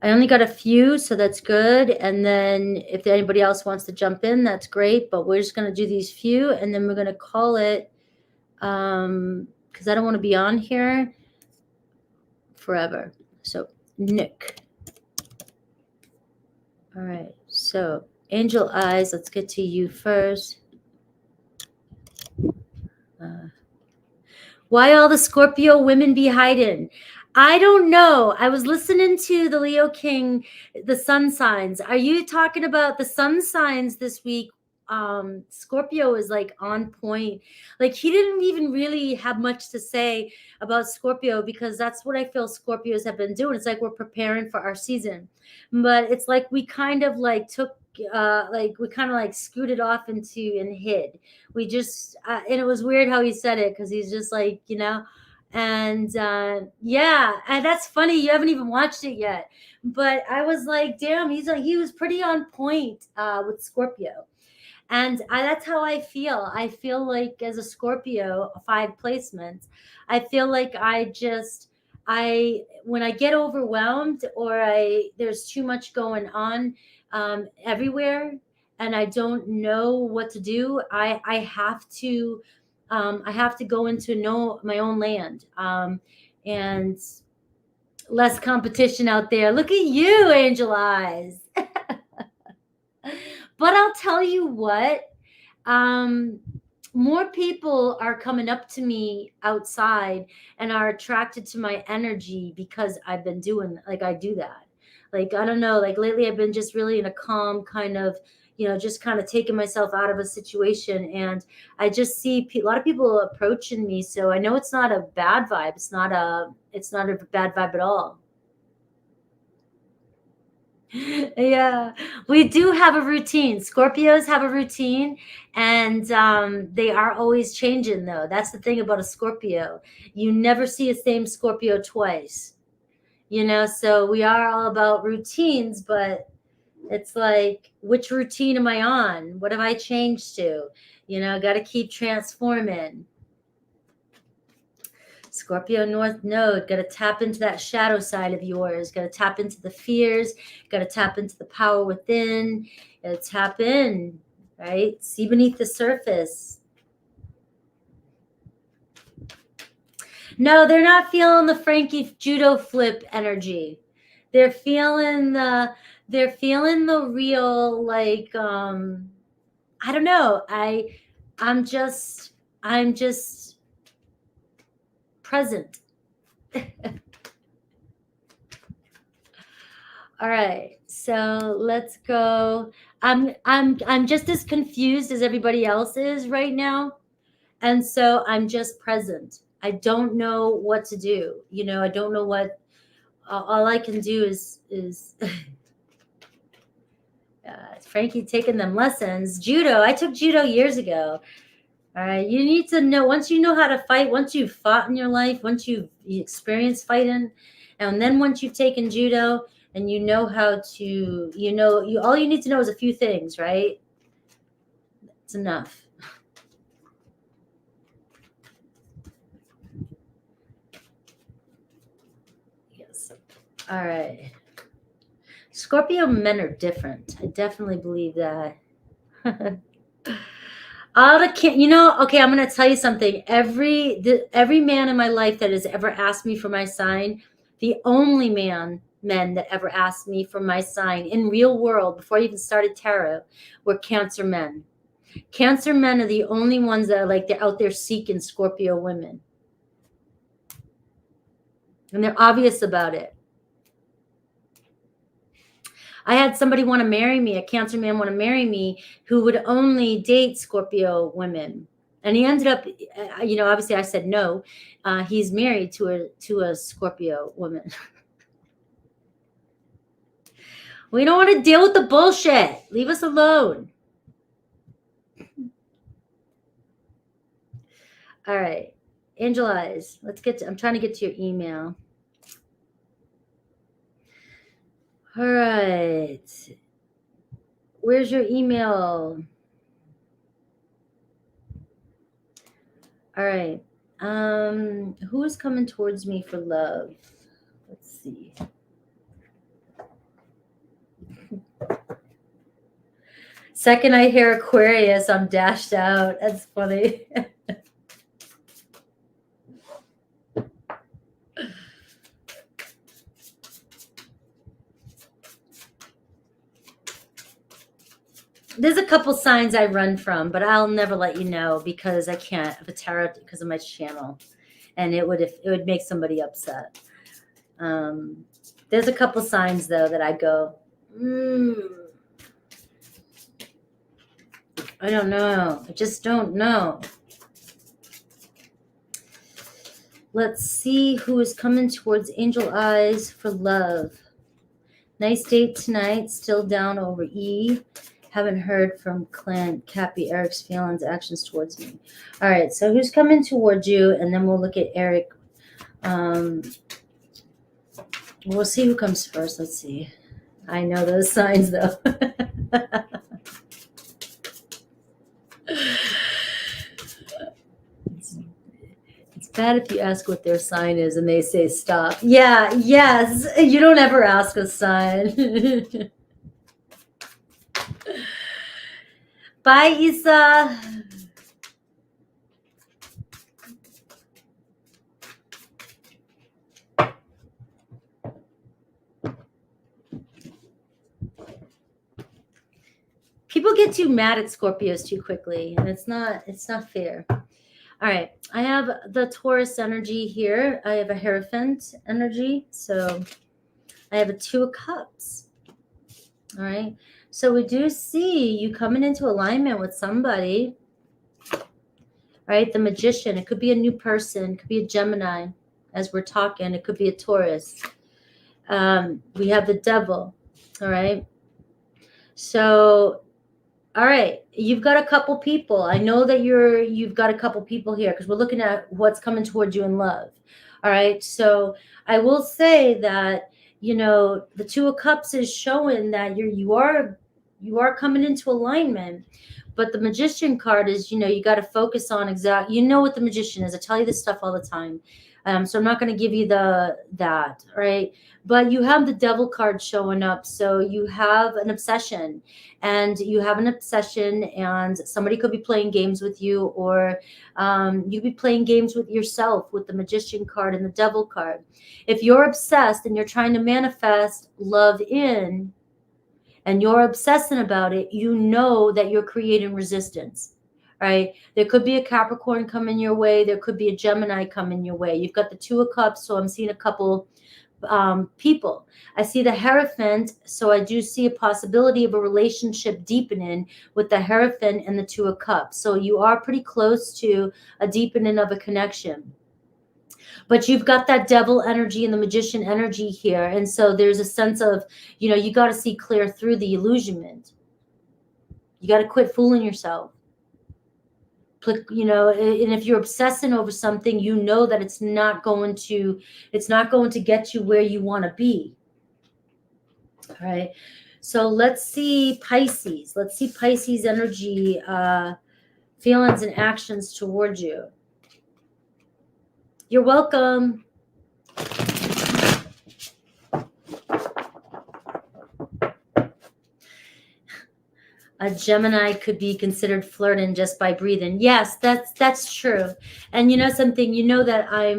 I only got a few, so that's good. And then if anybody else wants to jump in, that's great. But we're just going to do these few, and then we're going to call it, because I don't want to be on here forever. So Nick. All right, so Angel Eyes, let's get to you first. Why all the Scorpio women be hiding? I don't know. I was listening to the Leo King, the sun signs. Are you talking about the sun signs this week? Scorpio is like on point. Like he didn't even really have much to say about Scorpio, because that's what I feel Scorpios have been doing. It's like we're preparing for our season, but it's like we kind of like took like we kind of like scooted off into and hid. We just and it was weird how he said it, because he's just like, and yeah, and that's funny, you haven't even watched it yet, but I was like, damn, he was pretty on point with Scorpio. And that's how I feel. I feel like as a Scorpio, 5 placements, I feel like when I get overwhelmed, or there's too much going on everywhere, and I don't know what to do, I have to go into my own land, and less competition out there. Look at you, Angel Eyes. But I'll tell you what, more people are coming up to me outside and are attracted to my energy, because I've been doing, like, I do that. Like, I don't know, like lately I've been just really in a calm kind of, just kind of taking myself out of a situation, and I just see a lot of people approaching me. So I know it's not a bad vibe. It's not a bad vibe at all. Yeah, we do have a routine. Scorpios have a routine, and they are always changing, though. That's the thing about a Scorpio. You never see a same Scorpio twice, so we are all about routines, but it's like, which routine am I on? What have I changed to? Got to keep transforming. Scorpio North Node, got to tap into that shadow side of yours, got to tap into the fears, got to tap into the power within, got to tap in, right? See beneath the surface. No, they're not feeling the Frankie judo flip energy. They're feeling the real, like, I don't know. I'm just present. All right, so let's go. I'm just as confused as everybody else is right now, and so I'm just present. I don't know what to do. I don't know what. All I can do is Frankie taking them lessons. Judo. I took judo years ago. All right, you need to know, once you know how to fight, once you've fought in your life, once you've experienced fighting, and then once you've taken judo and you know how to, all you need to know is a few things, right? It's enough. Yes. All right. Scorpio men are different. I definitely believe that. Okay, I'm going to tell you something. Every man in my life that has ever asked me for my sign, the only men that ever asked me for my sign in real world before I even started tarot were Cancer men. Cancer men are the only ones that are like, they're out there seeking Scorpio women. And they're obvious about it. I had somebody want to marry me, a Cancer man want to marry me, who would only date Scorpio women. And he ended up, obviously I said no. He's married to a Scorpio woman. We don't want to deal with the bullshit. Leave us alone. All right. Angel Eyes. I'm trying to get to your email. All right. Where's your email? All right. Who is coming towards me for love? Let's see. Second I hear Aquarius, I'm dashed out. That's funny. There's a couple signs I run from, but I'll never let you know because I can't have a tarot because of my channel, and it would make somebody upset. There's a couple signs though that I go, I don't know. I just don't know. Let's see who is coming towards Angel Eyes for love. Nice date tonight. Still down over E. Haven't heard from Clint, Cappy, Eric's feelings, actions towards me. All right, so who's coming towards you? And then we'll look at Eric. We'll see who comes first. Let's see. I know those signs, though. It's bad if you ask what their sign is and they say stop. Yeah, yes. You don't ever ask a sign. Bye, Isa. People get too mad at Scorpios too quickly, and it's not fair. All right, I have the Taurus energy here. I have a Hierophant energy, so I have a Two of Cups. All right, so we do see you coming into alignment with somebody. All right, the Magician. It could be a new person. It could be a Gemini. As we're talking, it could be a Taurus. We have the Devil. All right, so. All right, you've got a couple people. I know that you've got a couple people here because we're looking at what's coming towards you in love. All right, so I will say that, you know, the Two of Cups is showing that you are coming into alignment, but the Magician card is, you know, you got to focus on you know what the Magician is. I tell you this stuff all the time. So I'm not going to give you that, right? But you have the Devil card showing up. So you have an obsession, and somebody could be playing games with you, or you could be playing games with yourself with the Magician card and the Devil card. If you're obsessed and you're trying to manifest love and you're obsessing about it, you know that you're creating resistance. Right? There could be a Capricorn coming your way. There could be a Gemini coming your way. You've got the Two of Cups, so I'm seeing a couple people. I see the Hierophant, so I do see a possibility of a relationship deepening with the Hierophant and the Two of Cups. So you are pretty close to a deepening of a connection. But you've got that Devil energy and the Magician energy here. And so there's a sense of, you know, you got to see clear through the illusionment. You got to quit fooling yourself. You know, and if you're obsessing over something, you know that it's not going to get you where you want to be. All right, so let's see Pisces. Let's see Pisces energy, feelings and actions towards you. You're welcome. A Gemini could be considered flirting just by breathing. Yes, that's true. And you know something, you know that I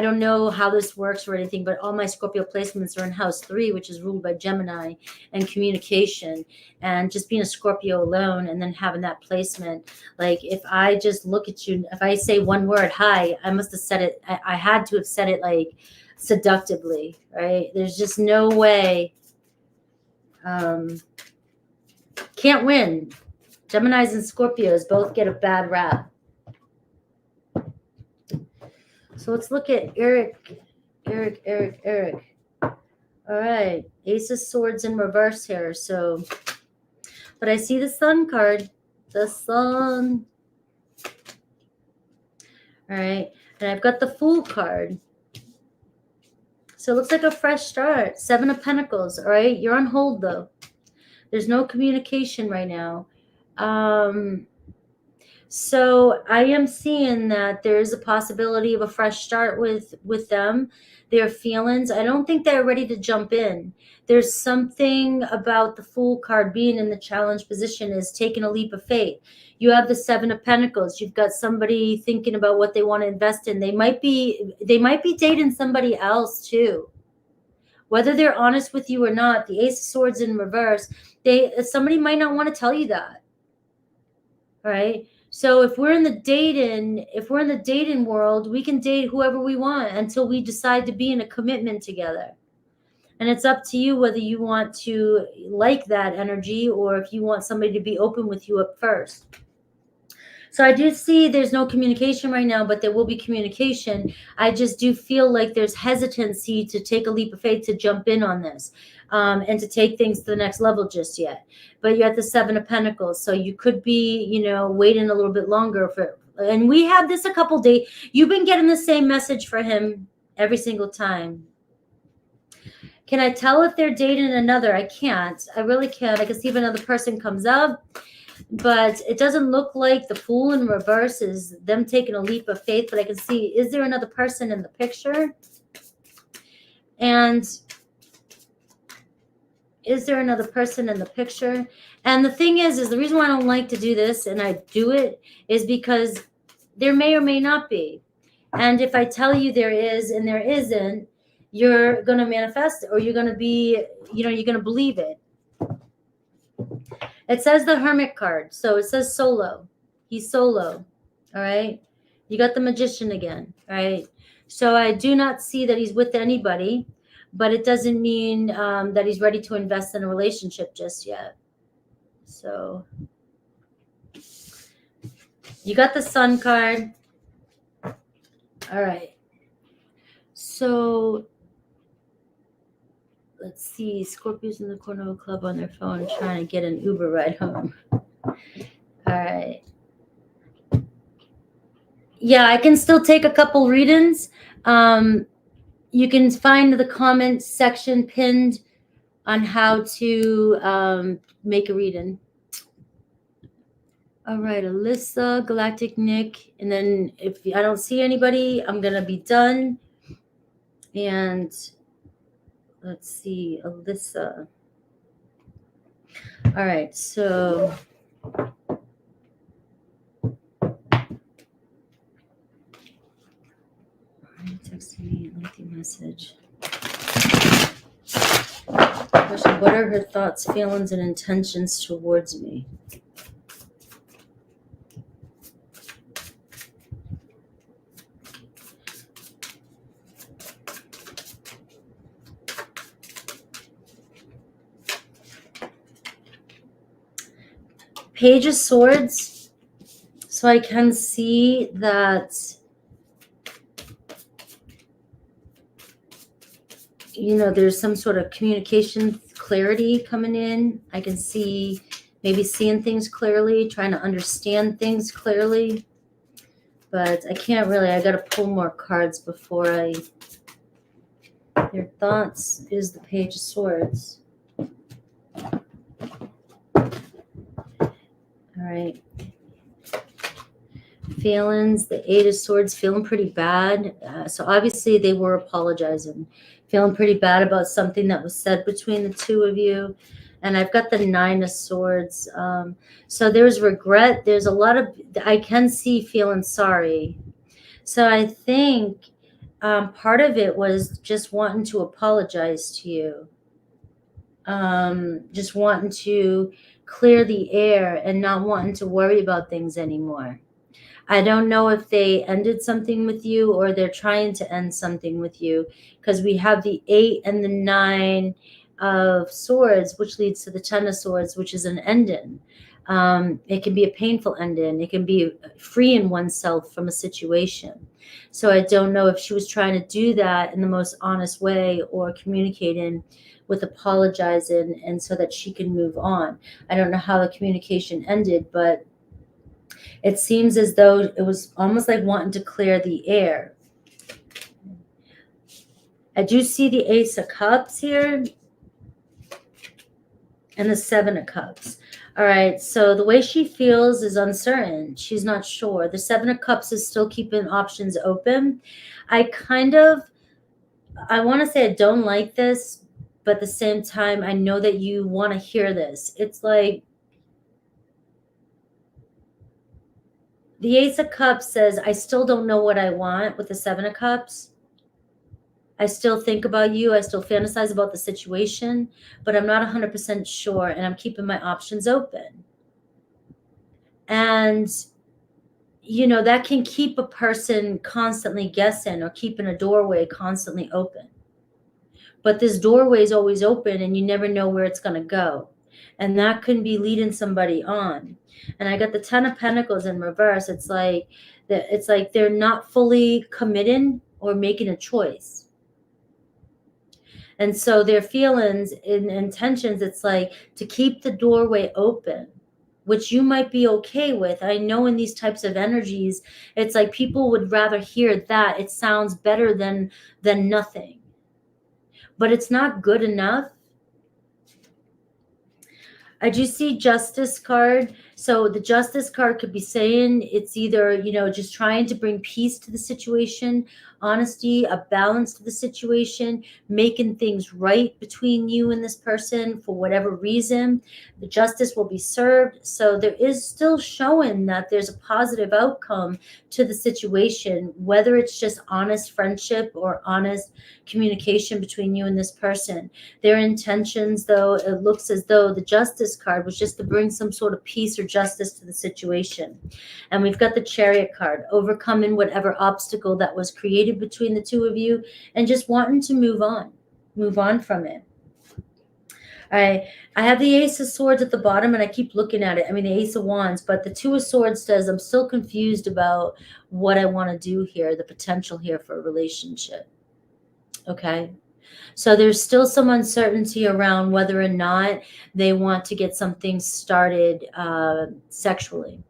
don't know how this works or anything, but all my Scorpio placements are in house 3, which is ruled by Gemini and communication, and just being a Scorpio alone and then having that placement. Like if I just look at you, if I say one word, hi, I must have said it. I had to have said it like seductively, right? There's just no way. Can't win. Geminis and Scorpios both get a bad rap. So let's look at Eric. All right. Ace of Swords in reverse here. So, but I see the Sun card. The Sun. All right. And I've got the Fool card. So it looks like a fresh start. 7 of Pentacles, all right? You're on hold, though. There's no communication right now. So I am seeing that there is a possibility of a fresh start with them, their feelings. I don't think they're ready to jump in. There's something about the Fool card being in the challenge position is taking a leap of faith. You have the 7 of Pentacles. You've got somebody thinking about what they want to invest in. They might be dating somebody else too. Whether they're honest with you or not, the Ace of Swords in reverse, somebody might not want to tell you that. All right. So if we're in the dating world, we can date whoever we want until we decide to be in a commitment together. And it's up to you whether you want to like that energy or if you want somebody to be open with you up first. So I do see there's no communication right now, but there will be communication. I just do feel like there's hesitancy to take a leap of faith to jump in on this and to take things to the next level just yet. But you're at the 7 of Pentacles, so you could be, waiting a little bit longer for. And we have this a couple days. You've been getting the same message for him every single time. Can I tell if they're dating another? I can't. I really can't. I can see if another person comes up. But it doesn't look like the Fool in reverse is them taking a leap of faith. But I can see, is there another person in the picture? And is there another person in the picture? And the thing is the reason why I don't like to do this, and I do it, is because there may or may not be. And if I tell you there is and there isn't, you're going to manifest it, or you're going to be, you're going to believe it. It says the Hermit card. So it says solo. He's solo. All right. You got the Magician again. All right. So I do not see that he's with anybody, but it doesn't mean that he's ready to invest in a relationship just yet. So you got the Sun card. All right. So let's see. Scorpios in the corner of a club on their phone trying to get an Uber ride home. All right. Yeah, I can still take a couple readings. You can find the comment section pinned on how to make a reading. All right, Alyssa, Galactic Nick. And then if I don't see anybody, I'm going to be done. And let's see, Alyssa. All right, so texting me a lengthy message. Question, what are her thoughts, feelings, and intentions towards me? Page of Swords. So I can see that, there's some sort of communication clarity coming in. I can see maybe seeing things clearly, trying to understand things clearly. But I can't really. I got to pull more cards before Their thoughts is the Page of Swords. All right. Feelings, the 8 of Swords, feeling pretty bad. So obviously they were apologizing. Feeling pretty bad about something that was said between the two of you. And I've got the 9 of Swords. So there's regret. There's a lot of, I can see feeling sorry. So I think part of it was just wanting to apologize to you. Just wanting to clear the air and not wanting to worry about things anymore. I don't know if they ended something with you or they're trying to end something with you, because we have the 8 and the 9 of Swords, which leads to the 10 of Swords, which is an ending. It can be a painful ending. It can be freeing oneself from a situation. So I don't know if she was trying to do that in the most honest way or communicating with apologizing and so that she can move on. I don't know how the communication ended, but it seems as though it was almost like wanting to clear the air. I do see the Ace of Cups here and the Seven of Cups. All right, so the way she feels is uncertain. She's not sure. The Seven of Cups is still keeping options open. I want to say I don't like this, but at the same time, I know that you want to hear this. It's like the Ace of Cups says, I still don't know what I want with the Seven of Cups. I still think about you. I still fantasize about the situation, but I'm not 100% sure, and I'm keeping my options open. And, you know, that can keep a person constantly guessing or keeping a doorway constantly open. But this doorway is always open, and you never know where it's going to go. And that can be leading somebody on. And I got the Ten of Pentacles in reverse. It's like they're not fully committing or making a choice. And so their feelings and intentions, it's like to keep the doorway open, which you might be okay with. I know in these types of energies, it's like people would rather hear that. It sounds better than nothing. But it's not good enough. I do see Justice card. So the Justice card could be saying it's either, you know, just trying to bring peace to the situation, honesty, a balance to the situation, making things right between you and this person for whatever reason. The justice will be served. So there is still showing that there's a positive outcome to the situation, whether it's just honest friendship or honest communication between you and this person. Their intentions, though, it looks as though the Justice card was just to bring some sort of peace or justice to the situation. And we've got the Chariot card, overcoming whatever obstacle that was created between the two of you and just wanting to move on from it. All right, I have the Ace of Swords at the bottom, and I keep looking at it. I mean, the Ace of Wands, but the Two of Swords says I'm still confused about what I want to do here, the potential here for a relationship. Okay, so there's still some uncertainty around whether or not they want to get something started sexually.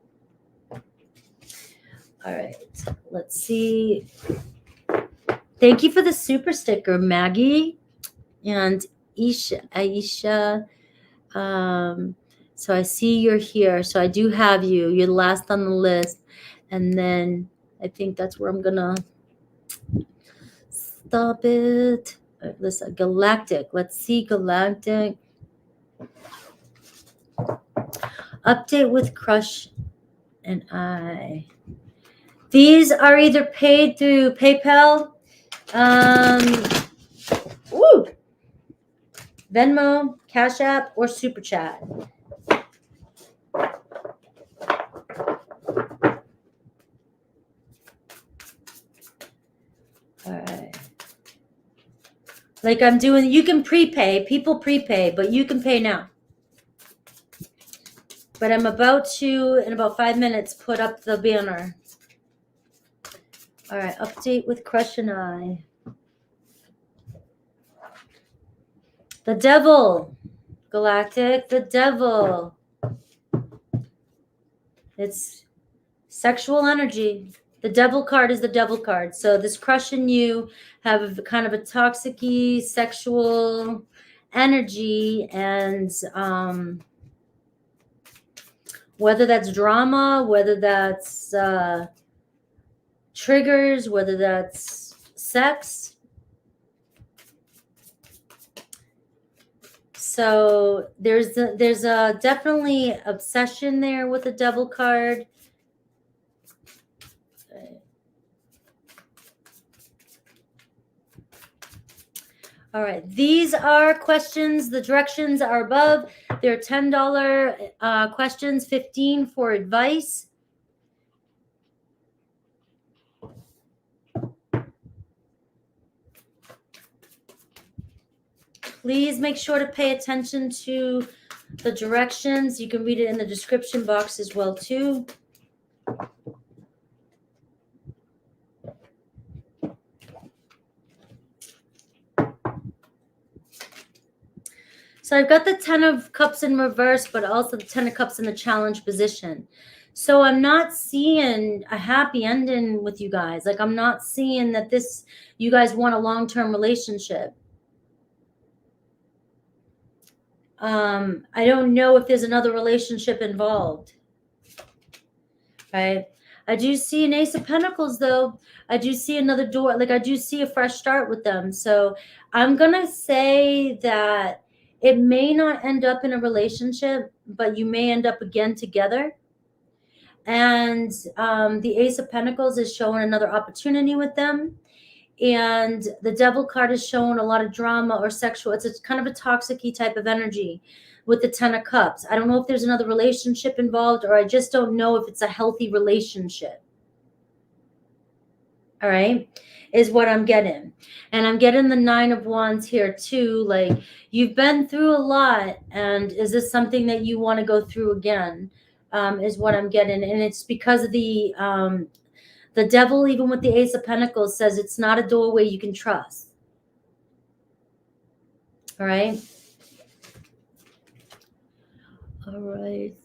All right, let's see. Thank you for the super sticker, Maggie and Aisha. So I see you're here. So I do have you. You're last on the list. And then I think that's where I'm going to stop it. Listen, Galactic. Let's see, Galactic. Update with Crush and I. These are either paid through PayPal, Venmo, Cash App, or Super Chat. All right. Like I'm doing, you can prepay. People prepay, but you can pay now. But I'm about to, in about 5 minutes, put up the banner. All right, update with Crush and I. The Devil, Galactic, the Devil. It's sexual energy. The Devil card is the Devil card. So this crush and you have kind of a toxic-y sexual energy, and whether that's drama, whether that's triggers, whether that's sex. So there's a definitely obsession there with the Devil card. All right, these are questions. The directions are above. They're $10 questions, $15 for advice. Please make sure to pay attention to the directions. You can read it in the description box as well, too. So I've got the 10 of Cups in reverse, but also the 10 of Cups in the challenge position. So I'm not seeing a happy ending with you guys. Like, I'm not seeing that you guys want a long-term relationship. I don't know if there's another relationship involved. Right? I do see an Ace of Pentacles, though. I do see another door. Like, I do see a fresh start with them. So I'm going to say that it may not end up in a relationship, but you may end up again together. And the Ace of Pentacles is showing another opportunity with them. And the Devil card is showing a lot of drama or sexual. It's a kind of a toxic-y type of energy with the Ten of Cups. I don't know if there's another relationship involved, or I just don't know if it's a healthy relationship. All right, is what I'm getting. And I'm getting the Nine of Wands here too. Like, you've been through a lot, and is this something that you want to go through again? Is what I'm getting. And it's because of the Devil, even with the Ace of Pentacles, says it's not a doorway you can trust. All right. All right.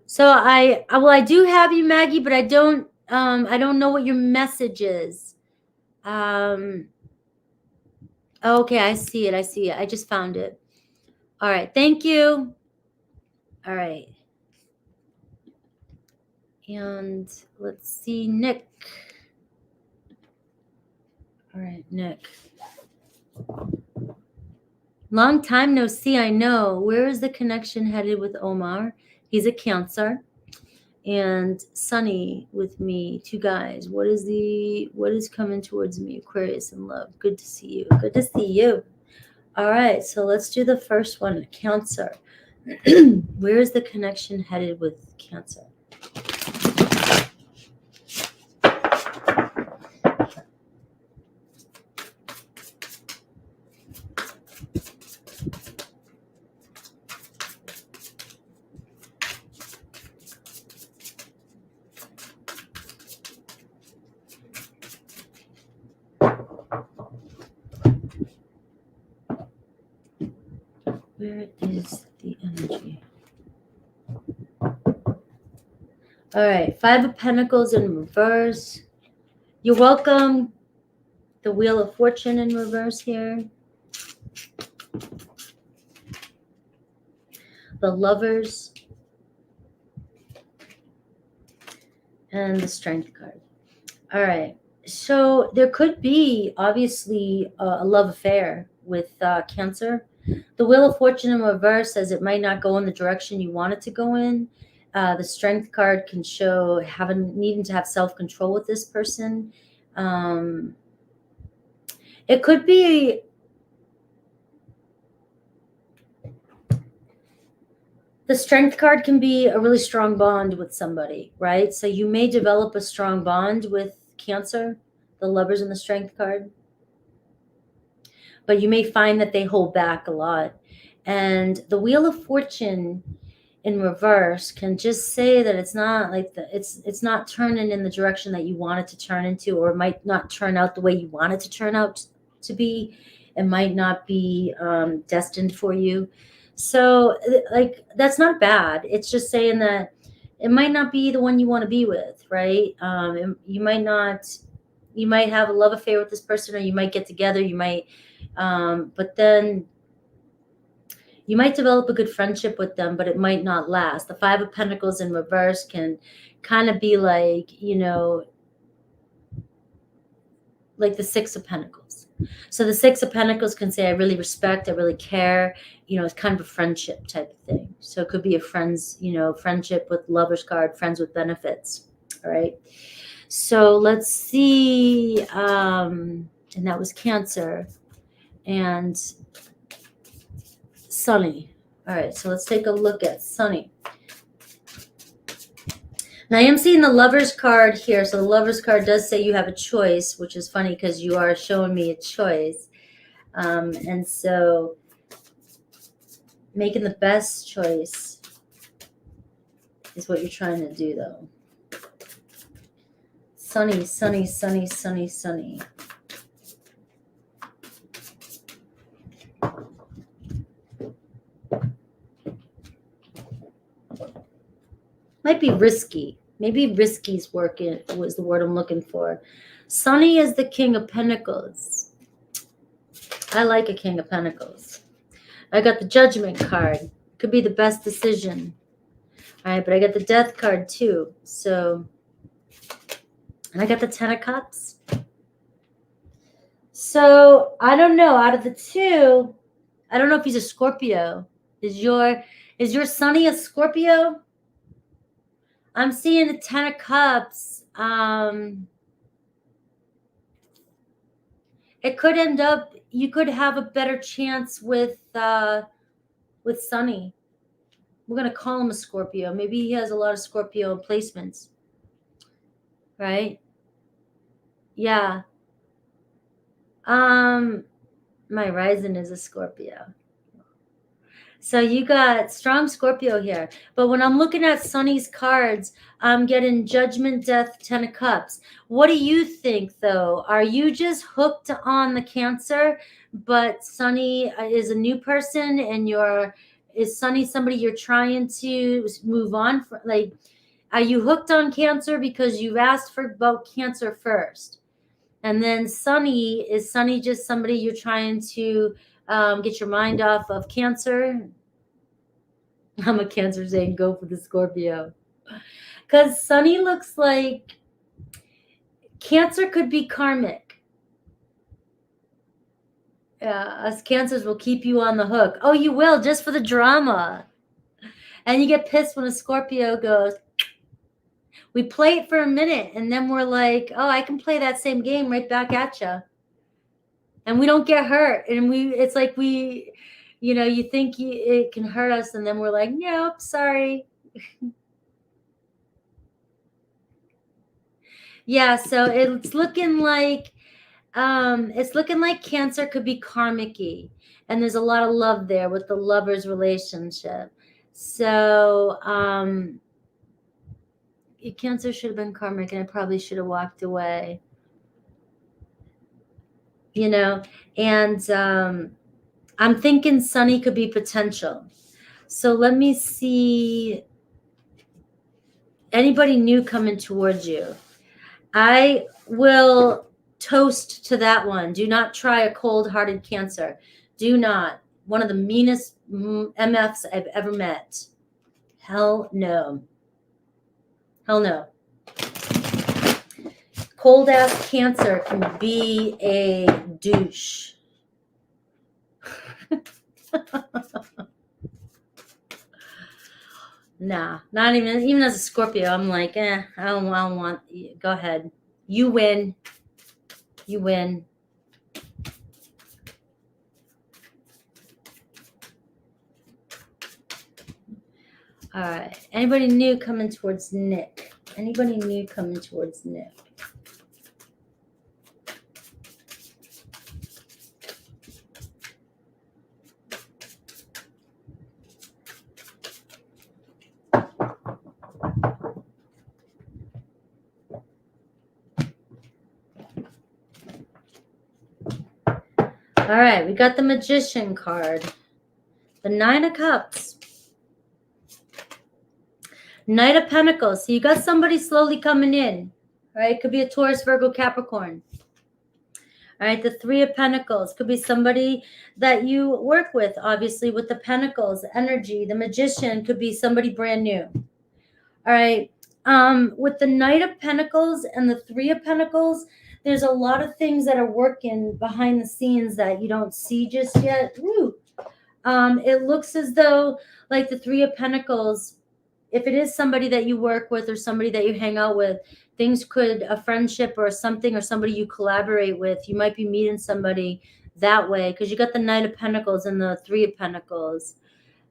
So I do have you, Maggie, but I don't know what your message is. Okay, I see it. I just found it. All right. Thank you. All right. And let's see, Nick. All right, Nick. Long time no see, I know. Where is the connection headed with Omar? He's a Cancer. And Sunny with me, 2 guys. What is coming towards me? Aquarius and love. Good to see you. Good to see you. All right, so let's do the first one, Cancer. Where is the connection headed with Cancer? Where is the energy? All right, 5 of Pentacles in reverse. You're welcome. The Wheel of Fortune in reverse here. The Lovers. And the Strength card. All right. So there could be, obviously, a love affair with Cancer. The Wheel of Fortune in reverse says it might not go in the direction you want it to go in. The Strength card can show needing to have self-control with this person. It could be the Strength card can be a really strong bond with somebody, right? So you may develop a strong bond with Cancer, the Lovers and the Strength card. But you may find that they hold back a lot. And the Wheel of Fortune in reverse can just say that it's not like it's not turning in the direction that you want it to turn into, or it might not turn out the way you want it to turn out to be. It might not be destined for you. So, like, that's not bad. It's just saying that it might not be the one you want to be with, right? You might have a love affair with this person, or you might get together. You might, but then you might develop a good friendship with them, but it might not last. The 5 of Pentacles in reverse can kind of be like, like the 6 of Pentacles. So the 6 of Pentacles can say, I really respect, I really care. It's kind of a friendship type of thing. So it could be a friendship with Lover's card, friends with benefits. All right. So let's see. And that was Cancer and Sunny. All right, so let's take a look at Sunny. Now I am seeing the Lover's card here. So the Lover's card does say you have a choice, which is funny because you are showing me a choice. And so making the best choice is what you're trying to do, though. Sunny, Sunny, Sunny, Sunny, Sunny. might be risky. Maybe risky's working was the word I'm looking for. Sunny is the King of Pentacles. I like a King of Pentacles. I got the Judgment card. Could be the best decision. All right, but I got the Death card too. So, and I got the Ten of Cups. So, I don't know. Out of the two, I don't know if he's a Scorpio. Is your Sunny a Scorpio? I'm seeing the Ten of Cups. It could end up, you could have a better chance with Sunny. We're going to call him a Scorpio. Maybe he has a lot of Scorpio placements. Right? Yeah. My rising is a Scorpio. So you got strong Scorpio here. But when I'm looking at Sunny's cards, I'm getting Judgment, Death, Ten of Cups. What do you think, though? Are you just hooked on the Cancer, but Sunny is a new person, and is Sunny somebody you're trying to move on from? Like, are you hooked on Cancer because you've asked about Cancer first? And then is Sunny just somebody you're trying to get your mind off of Cancer? I'm a Cancer saying go for the Scorpio. Because Sunny looks like Cancer could be karmic. Us Cancers will keep you on the hook. Oh, you will, just for the drama. And you get pissed when a Scorpio goes, we play it for a minute, and then we're like, oh, I can play that same game right back at you. And we don't get hurt. And it's like you think it can hurt us, and then we're like, nope, sorry. Yeah, so it's looking like Cancer could be karmic-y, and there's a lot of love there with the lover's relationship. So Cancer should have been karmic, and I probably should have walked away. And I'm thinking Sunny could be potential. So let me see. Anybody new coming towards you? I will toast to that one. Do not try a cold-hearted Cancer. Do not. One of the meanest MFs I've ever met. Hell no. Hell no. Cold-ass Cancer can be a douche. Nah, not even as a Scorpio. I'm like, I don't want. Go ahead, you win. You win. All right. Anybody new coming towards Nick? Anybody new coming towards Nick? All right, we got the Magician card. The Nine of Cups. Knight of Pentacles. So you got somebody slowly coming in. Right? Could be a Taurus, Virgo, Capricorn. All right, the Three of Pentacles. Could be somebody that you work with, obviously, with the Pentacles, energy. The Magician could be somebody brand new. All right. With the Knight of Pentacles and the Three of Pentacles, there's a lot of things that are working behind the scenes that you don't see just yet. Woo. It looks as though, like the Three of Pentacles, if it is somebody that you work with or somebody that you hang out with, things could, a friendship or something, or somebody you collaborate with, you might be meeting somebody that way, because you got the Knight of Pentacles and the Three of Pentacles.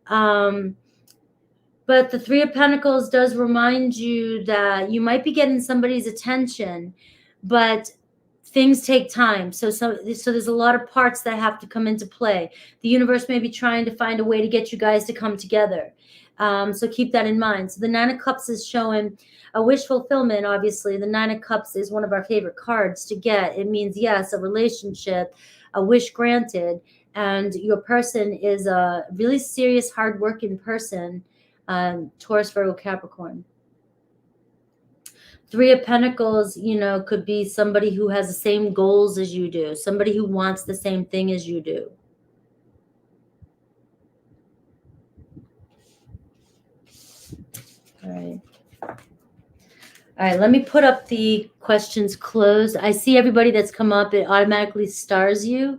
But the Three of Pentacles does remind you that you might be getting somebody's attention, but things take time. So there's a lot of parts that have to come into play. The universe may be trying to find a way to get you guys to come together. So keep that in mind. So the Nine of Cups is showing a wish fulfillment. Obviously, the Nine of Cups is one of our favorite cards to get. It means, yes, a relationship, a wish granted, and your person is a really serious, hardworking person. Taurus, Virgo, Capricorn. Three of Pentacles, you know, could be somebody who has the same goals as you do, somebody who wants the same thing as you do. All right. All right, let me put up the questions closed. I see everybody that's come up, it automatically stars you,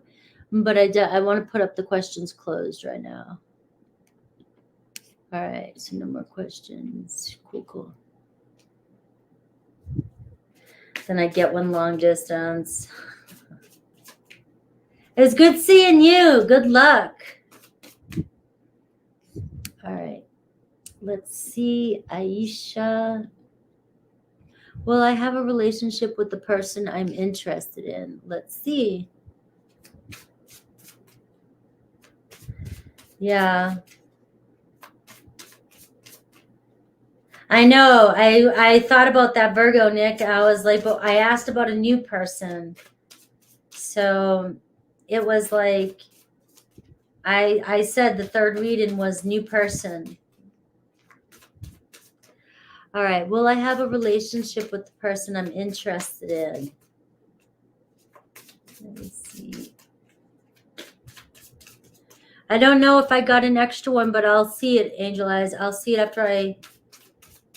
but I want to put up the questions closed right now. All right, so no more questions. Cool. Then I get one long distance. It's good seeing you. Good luck. All right. Let's see. Aisha. Will I have a relationship with the person I'm interested in? Let's see. Yeah. I know. I thought about that, Virgo, Nick. I was like, but I asked about a new person. So it was like, I said the third reading was new person. All right. Will I have a relationship with the person I'm interested in? Let me see. I don't know if I got an extra one, but I'll see it, Angel Eyes. I'll see it after I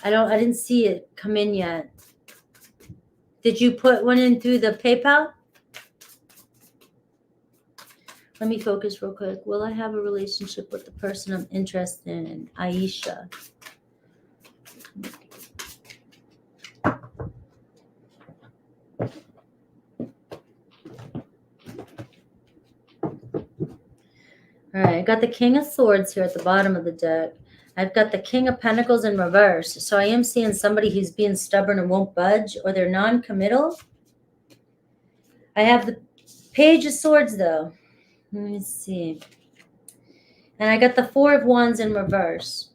didn't see it come in yet. Did you put one in through the PayPal? Let me focus real quick. Will I have a relationship with the person I'm interested in? Aisha. All right, I got the King of Swords here at the bottom of the deck. I've got the King of Pentacles in reverse. So I am seeing somebody who's being stubborn and won't budge, or they're non-committal. I have the Page of Swords, though. Let me see. And I got the Four of Wands in reverse.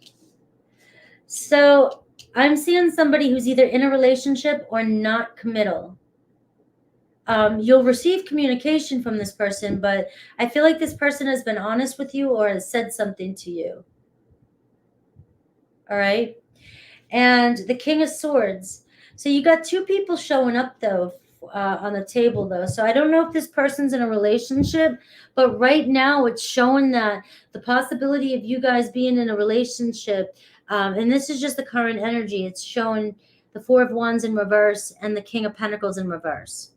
So I'm seeing somebody who's either in a relationship or not committal. You'll receive communication from this person, but I feel like this person has been honest with you or has said something to you. All right. And the King of Swords. So you got two people showing up, though, on the table, though. So I don't know if this person's in a relationship, but right now it's showing that the possibility of you guys being in a relationship, and this is just the current energy, it's showing the Four of Wands in reverse and the King of Pentacles in reverse.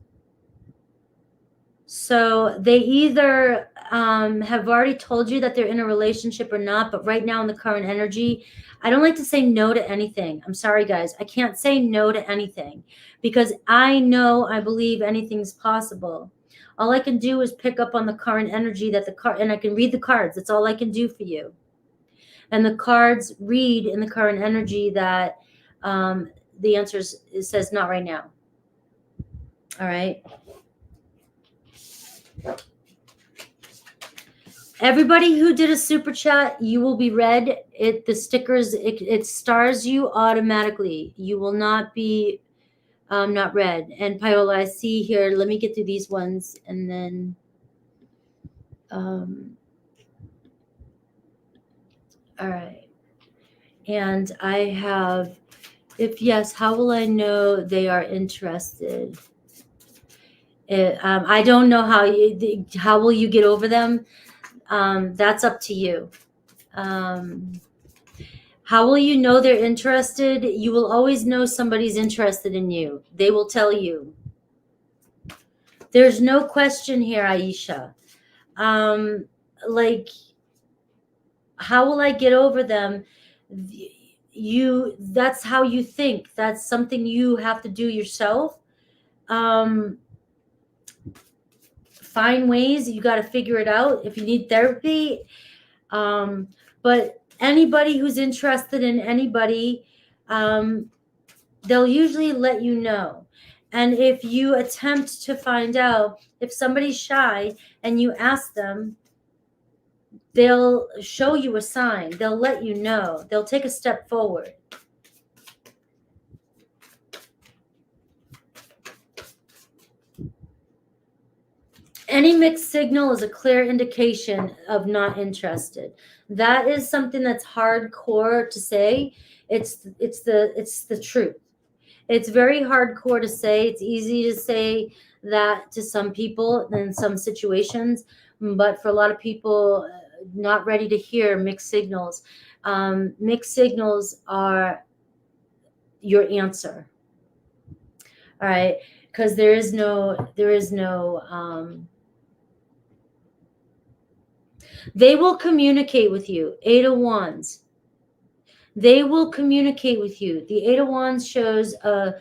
So they either have already told you that they're in a relationship or not, but right now in the current energy, I don't like to say no to anything. I'm sorry, guys. I can't say no to anything because I know, I believe anything's possible. All I can do is pick up on the current energy that the card, and I can read the cards. That's all I can do for you. And the cards read in the current energy that the answer says not right now. All right. Everybody who did a super chat, you will be read. The stickers, it stars you automatically. You will not be not read. And Paola, I see here, let me get through these ones and then all right. And I have, if yes, how will I know they are interested? I don't know how will you get over them? That's up to you. How will you know they're interested? You will always know somebody's interested in you. They will tell you. There's no question here, Aisha. Like, how will I get over them? That's how you think. That's something you have to do yourself. Find ways. You got to figure it out. If you need therapy, but anybody who's interested in anybody, they'll usually let you know. And if you attempt to find out if somebody's shy and you ask them, they'll show you a sign. They'll let you know. They'll take a step forward. Any mixed signal is a clear indication of not interested. That is something that's hardcore to say. It's the truth. It's very hardcore to say. It's easy to say that to some people in some situations, but for a lot of people, not ready to hear mixed signals. Mixed signals are your answer. All right, because there is no they will communicate with you. Eight of Wands. They will communicate with you. The Eight of Wands shows a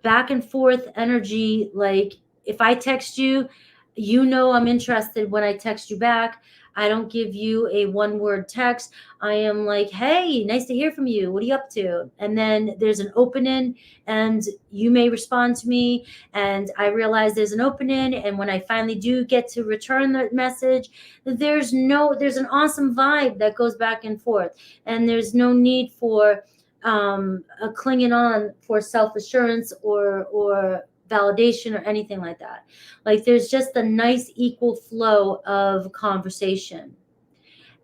back and forth energy. Like if I text you, you know I'm interested when I text you back. I don't give you a one-word text. I am like, hey, nice to hear from you. What are you up to? And then there's an opening and you may respond to me. And I realize there's an opening. And when I finally do get to return the message, there's an awesome vibe that goes back and forth. And there's no need for a clinging on for self-assurance or validation or anything like that. Like there's just a nice equal flow of conversation,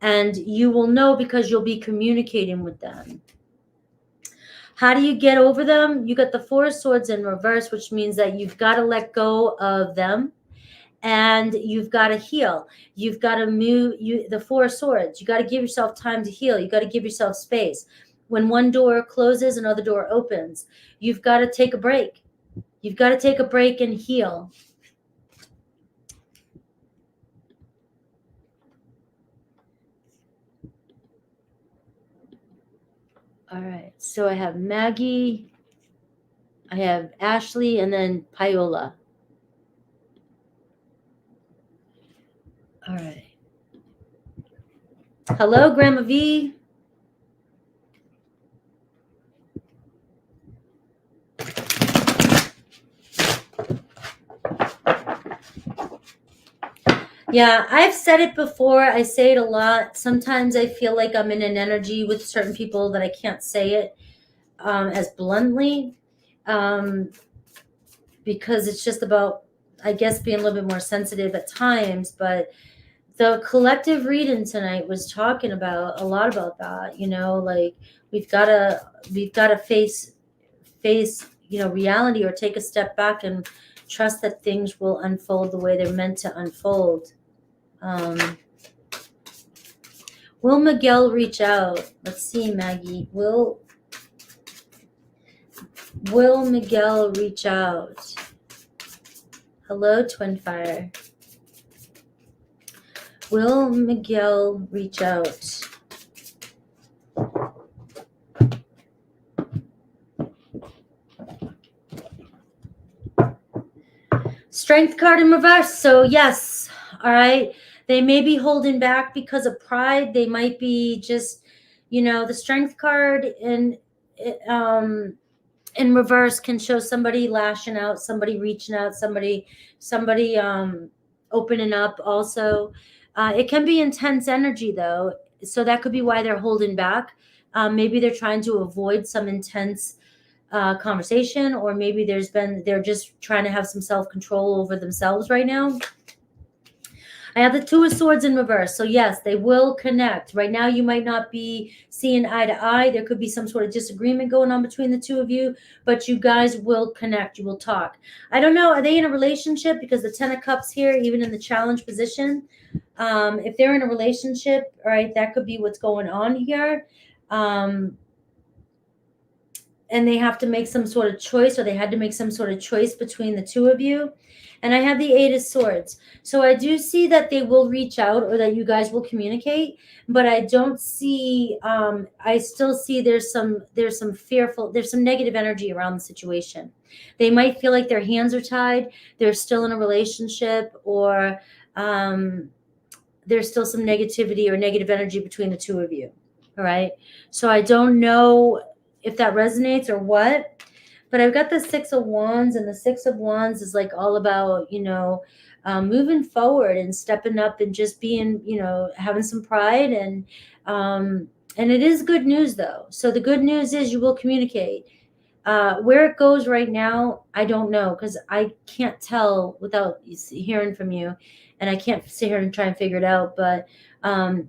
and you will know because you'll be communicating with them. How do you get over them? You got the Four of Swords in reverse, which means that you've got to let go of them and you've got to heal. You've got to move the Four of Swords. You got to give yourself time to heal. You got to give yourself space. When one door closes, another door opens. You've got to take a break. You've got to take a break and heal. All right. So I have Maggie, I have Ashley, and then Paola. All right. Hello, Grandma V. Yeah, I've said it before. I say it a lot. Sometimes I feel like I'm in an energy with certain people that I can't say it as bluntly because it's just about, I guess, being a little bit more sensitive at times. But the collective reading tonight was talking about a lot about that. You know, like we've got to face reality, or take a step back and trust that things will unfold the way they're meant to unfold. Will Miguel reach out? Let's see, Maggie. Will Miguel reach out? Hello, Twin Fire. Will Miguel reach out? Strength card in reverse. So yes, all right. They may be holding back because of pride. They might be just, the Strength card in reverse can show somebody lashing out, somebody reaching out, somebody opening up. Also, it can be intense energy though, so that could be why they're holding back. Maybe they're trying to avoid some intense conversation, or maybe they're just trying to have some self-control over themselves right now. I have the Two of Swords in reverse. So yes, they will connect. Right now, you might not be seeing eye to eye. There could be some sort of disagreement going on between the two of you, but you guys will connect. You will talk. I don't know. Are they in a relationship? Because the Ten of Cups here, even in the challenge position, if they're in a relationship, all right, that could be what's going on here. And they have to make some sort of choice, or they had to make some sort of choice between the two of you. And I have the Eight of Swords. So I do see that they will reach out, or that you guys will communicate, but I don't see, I still see there's some negative energy around the situation. They might feel like their hands are tied. They're still in a relationship, or there's still some negativity or negative energy between the two of you. All right. So I don't know if that resonates or what, but I've got the Six of Wands, and the Six of Wands is like all about, moving forward and stepping up and just being, having some pride. And it is good news though. So the good news is you will communicate. Where it goes right now, I don't know, because I can't tell without hearing from you, and I can't sit here and try and figure it out. But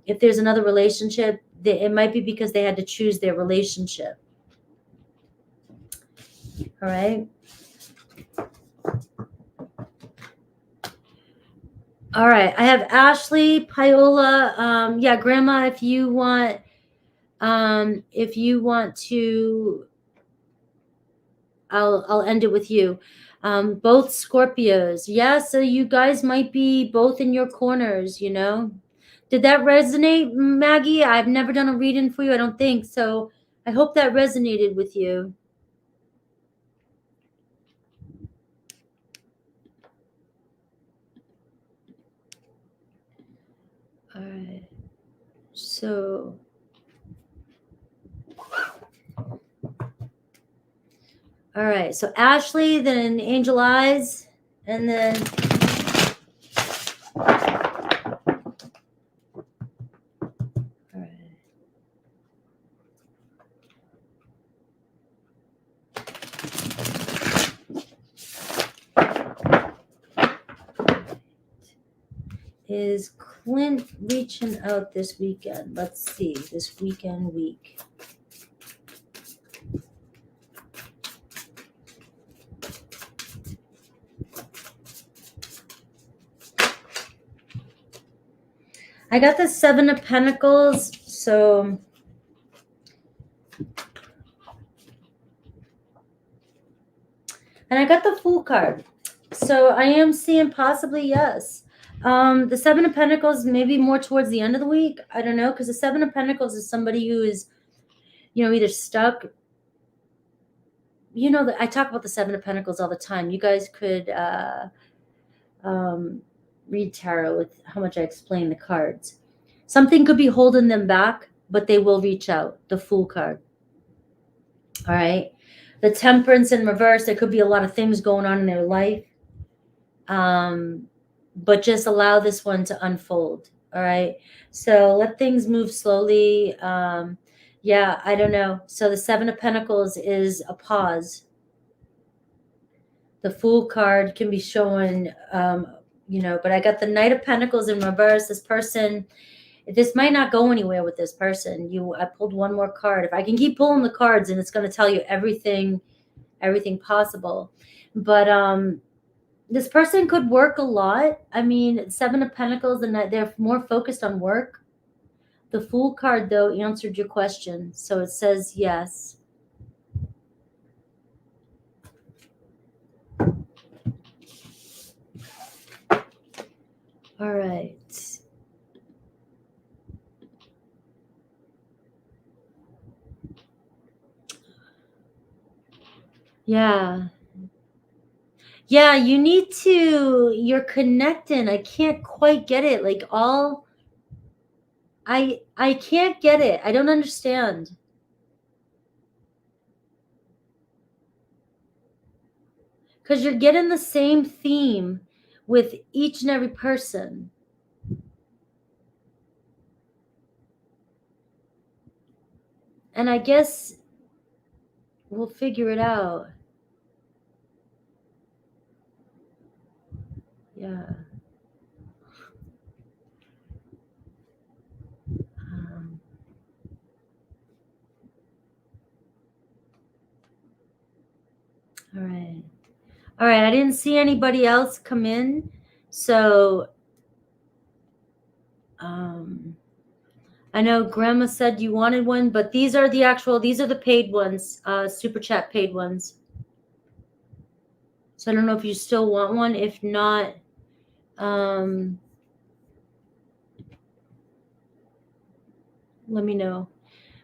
if there's another relationship, it might be because they had to choose their relationship. All right. All right. I have Ashley, Paola. Yeah, Grandma, if you want to, I'll end it with you. Both Scorpios. Yeah, so you guys might be both in your corners, you know. Did that resonate, Maggie? I've never done a reading for you, I don't think. So I hope that resonated with you. All right. So all right. So Ashley, then Angel Eyes, and then all right. Is Clint reaching out this weekend? Let's see. This weekend week. I got the Seven of Pentacles, so and I got the Fool card. So I am seeing possibly yes. The Seven of Pentacles maybe more towards the end of the week. I don't know, because the Seven of Pentacles is somebody who is, you know, either stuck. You know, I talk about the Seven of Pentacles all the time. You guys could read tarot with how much I explain the cards. Something could be holding them back, but they will reach out. The Fool card. All right. The Temperance in reverse. There could be a lot of things going on in their life. But just allow this one to unfold. All right. So let things move slowly. Yeah, I don't know. So the Seven of Pentacles is a pause. The Fool card can be showing, you know, but I got the Knight of Pentacles in reverse. This person, this might not go anywhere with this person. I pulled one more card. If I can keep pulling the cards, and it's going to tell you everything possible. But this person could work a lot. I mean, Seven of Pentacles, and they're more focused on work. The Fool card, though, answered your question. So it says yes. All right. Yeah. Yeah, you need to, you're connecting. I can't quite get it. Like I can't get it. I don't understand. Because you're getting the same theme with each and every person. And I guess we'll figure it out. Yeah. All right. All right. I didn't see anybody else come in. So I know Grandma said you wanted one, but these are the paid ones, super chat paid ones. So I don't know if you still want one. If not, let me know.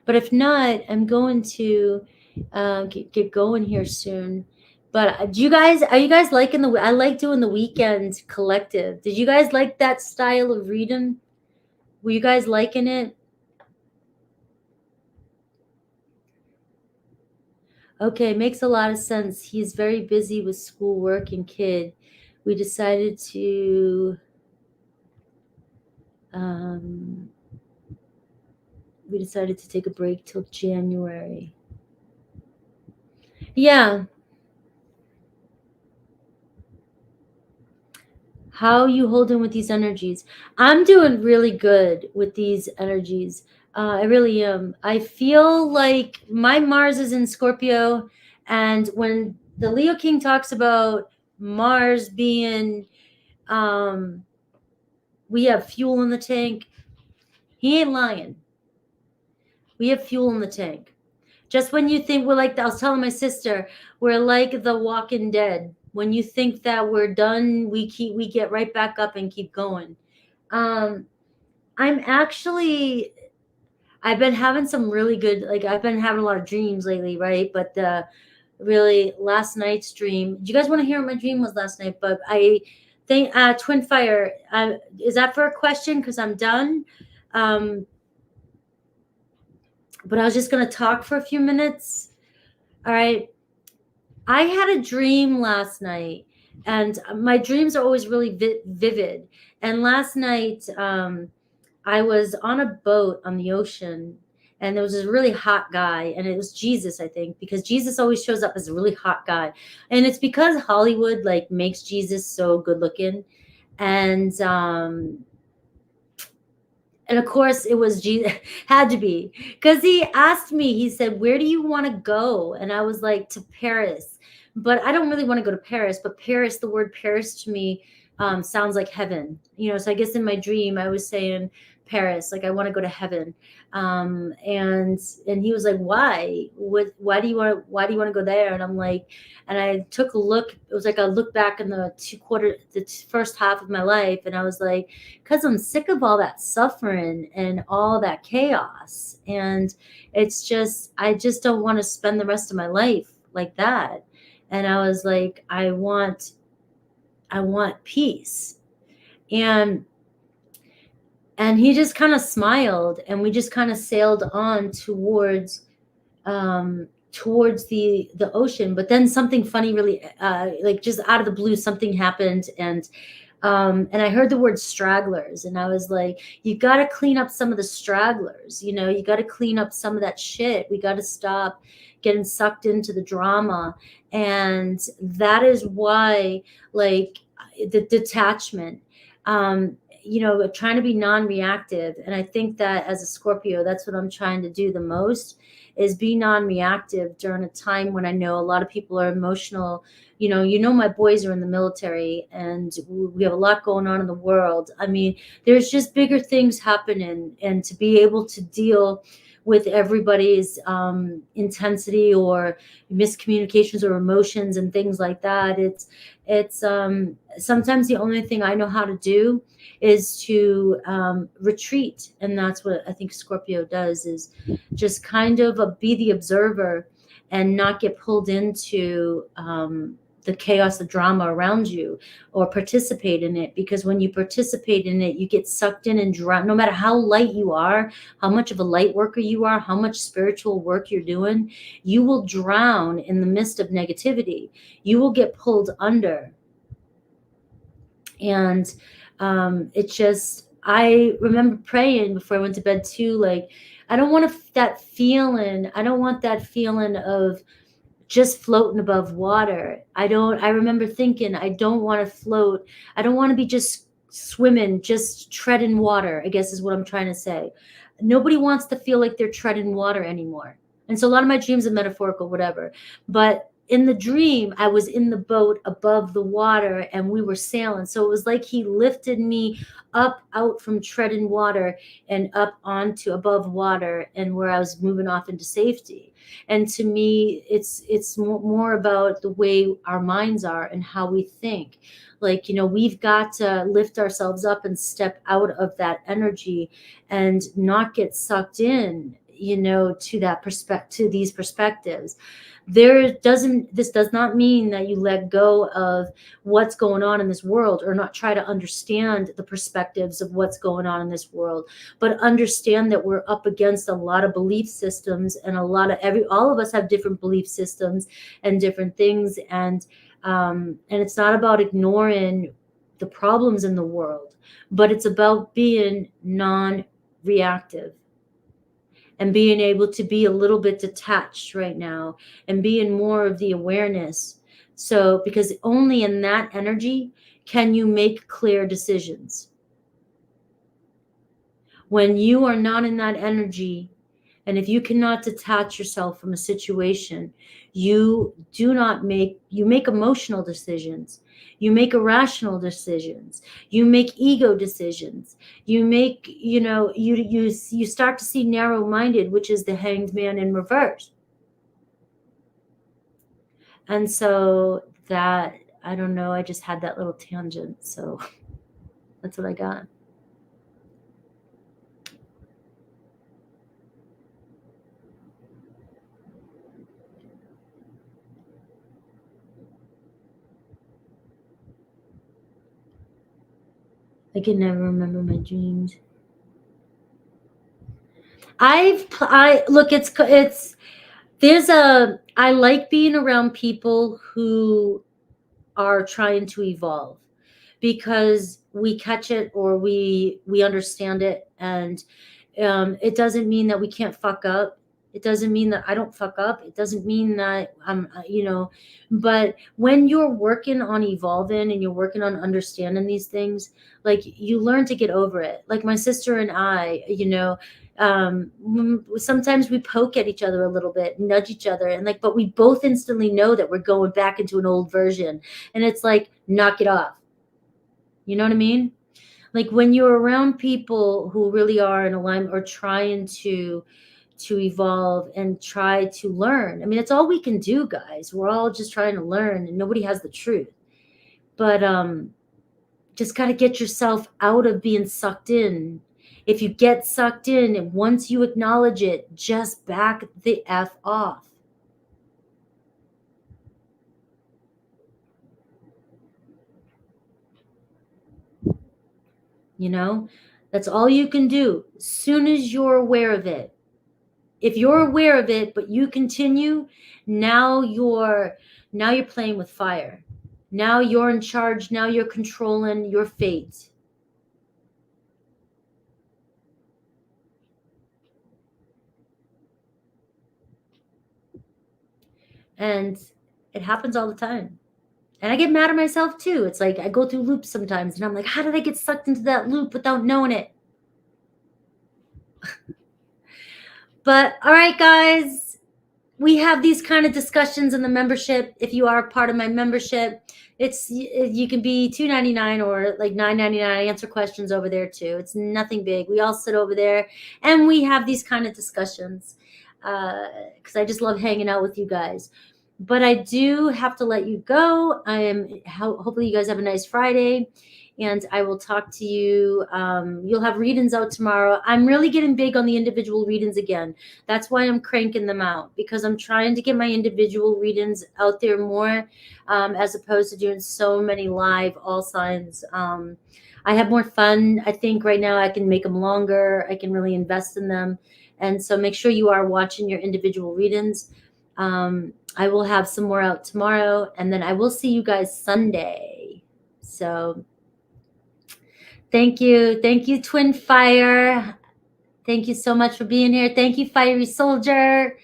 But if not, I'm going to get going here soon. But are you guys liking I like doing the weekend collective. Did you guys like that style of reading? Were you guys liking it? Okay, makes a lot of sense. He's very busy with schoolwork and kid. We decided to take a break till January. Yeah. How are you holding with these energies? I'm doing really good with these energies. I really am. I feel like my Mars is in Scorpio, And when the Leo King talks about Mars being, we have fuel in the tank, he ain't lying. We have fuel in the tank. Just when you think we're like, I was telling my sister, we're like the Walking Dead. When you think that we're done, we get right back up and keep going. I've been having some really good, like I've been having a lot of dreams lately, right? But really last night's dream, do you guys want to hear what my dream was last night? But I think Twin Fire, is that for a question? Because I'm done. But I was just going to talk for a few minutes. All right. I had a dream last night, and my dreams are always really vivid. And last night, I was on a boat on the ocean, and there was this really hot guy, and it was Jesus, I think, because Jesus always shows up as a really hot guy. And it's because Hollywood like makes Jesus so good looking. And of course it was Jesus, had to be, because he asked me, he said, where do you want to go? And I was like, to Paris. But I don't really want to go to Paris, but Paris, the word Paris to me sounds like heaven, you know. So I guess in my dream I was saying Paris, like I want to go to heaven. And he was like, why do you want to go there? And I'm like, and I took a look, it was like a look back in the first half of my life, and I was like, because I'm sick of all that suffering and all that chaos, and it's just, I just don't want to spend the rest of my life like that. And I was like, I want peace. And he just kind of smiled, and we just kind of sailed on towards the ocean. But then something funny, really, like just out of the blue, something happened, and I heard the word stragglers, and I was like, you got to clean up some of the stragglers, you know, you got to clean up some of that shit. We got to stop getting sucked into the drama. And that is why, like, the detachment, you know, trying to be non-reactive. And I think that as a Scorpio, that's what I'm trying to do the most, is be non-reactive during a time when I know a lot of people are emotional. You know, my boys are in the military, and we have a lot going on in the world. I mean, there's just bigger things happening, and to be able to deal with everybody's intensity or miscommunications or emotions and things like that, it's sometimes the only thing I know how to do is to retreat. And that's what I think Scorpio does, is just kind of be the observer and not get pulled into the chaos, the drama around you, or participate in it. Because when you participate in it, you get sucked in and drown. No matter how light you are, how much of a light worker you are, how much spiritual work you're doing, you will drown in the midst of negativity. You will get pulled under. And it just, I remember praying before I went to bed too, like, I don't want that feeling of just floating above water. I remember thinking, I don't want to float. I don't want to be just swimming, just treading water, I guess is what I'm trying to say. Nobody wants to feel like they're treading water anymore. And so a lot of my dreams are metaphorical, whatever. But in the dream, I was in the boat above the water, and we were sailing. So it was like he lifted me up out from treading water and up onto above water, and where I was moving off into safety. And to me, it's more about the way our minds are and how we think. Like, you know, we've got to lift ourselves up and step out of that energy and not get sucked in, you know, to that to these perspectives. This does not mean that you let go of what's going on in this world, or not try to understand the perspectives of what's going on in this world, but understand that we're up against a lot of belief systems, and all of us have different belief systems and different things. And it's not about ignoring the problems in the world, but it's about being non-reactive and being able to be a little bit detached right now, and being more of the awareness. So, because only in that energy can you make clear decisions. When you are not in that energy And if you cannot detach yourself from a situation, you make emotional decisions. You make irrational decisions. You make ego decisions. You make, you start to see narrow-minded, which is the Hanged Man in reverse. And so that, I don't know, I just had that little tangent. So that's what I got. I can never remember my dreams. I look, I like being around people who are trying to evolve, because we catch it, or we understand it. And it doesn't mean that we can't fuck up. It doesn't mean that I don't fuck up. It doesn't mean that but when you're working on evolving and you're working on understanding these things, like, you learn to get over it. Like my sister and I, sometimes we poke at each other a little bit, nudge each other, and but we both instantly know that we're going back into an old version, and it's like, knock it off. You know what I mean? Like, when you're around people who really are in alignment, or trying to evolve and try to learn. I mean, it's all we can do, guys. We're all just trying to learn, and nobody has the truth. But just got to get yourself out of being sucked in. If you get sucked in, and once you acknowledge it, just back the F off. That's all you can do. As soon as you're aware of it, if you're aware of it, but you continue, now you're playing with fire. Now you're in charge. Now you're controlling your fate. And it happens all the time. And I get mad at myself too. It's like I go through loops sometimes, and I'm like, how did I get sucked into that loop without knowing it? But all right, guys, we have these kind of discussions in the membership. If you are part of my membership, you can be $2.99 or like $9.99. I answer questions over there too. It's nothing big. We all sit over there and we have these kind of discussions, because I just love hanging out with you guys. But I do have to let you go. Hopefully you guys have a nice Friday, and I will talk to you. You'll have readings out tomorrow. I'm really getting big on the individual readings again. That's why I'm cranking them out, because I'm trying to get my individual readings out there more, as opposed to doing so many live all signs. I have more fun. I think right now I can make them longer. I can really invest in them. And so make sure you are watching your individual readings. I will have some more out tomorrow, and then I will see you guys Sunday. So thank you. Thank you, Twin Fire. Thank you so much for being here. Thank you, Fiery Soldier.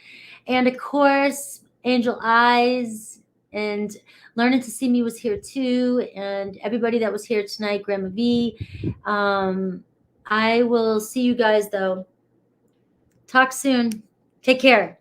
And of course, Angel Eyes, and Learning to See Me was here too. And everybody that was here tonight, Grandma V. I will see you guys though. Talk soon. Take care.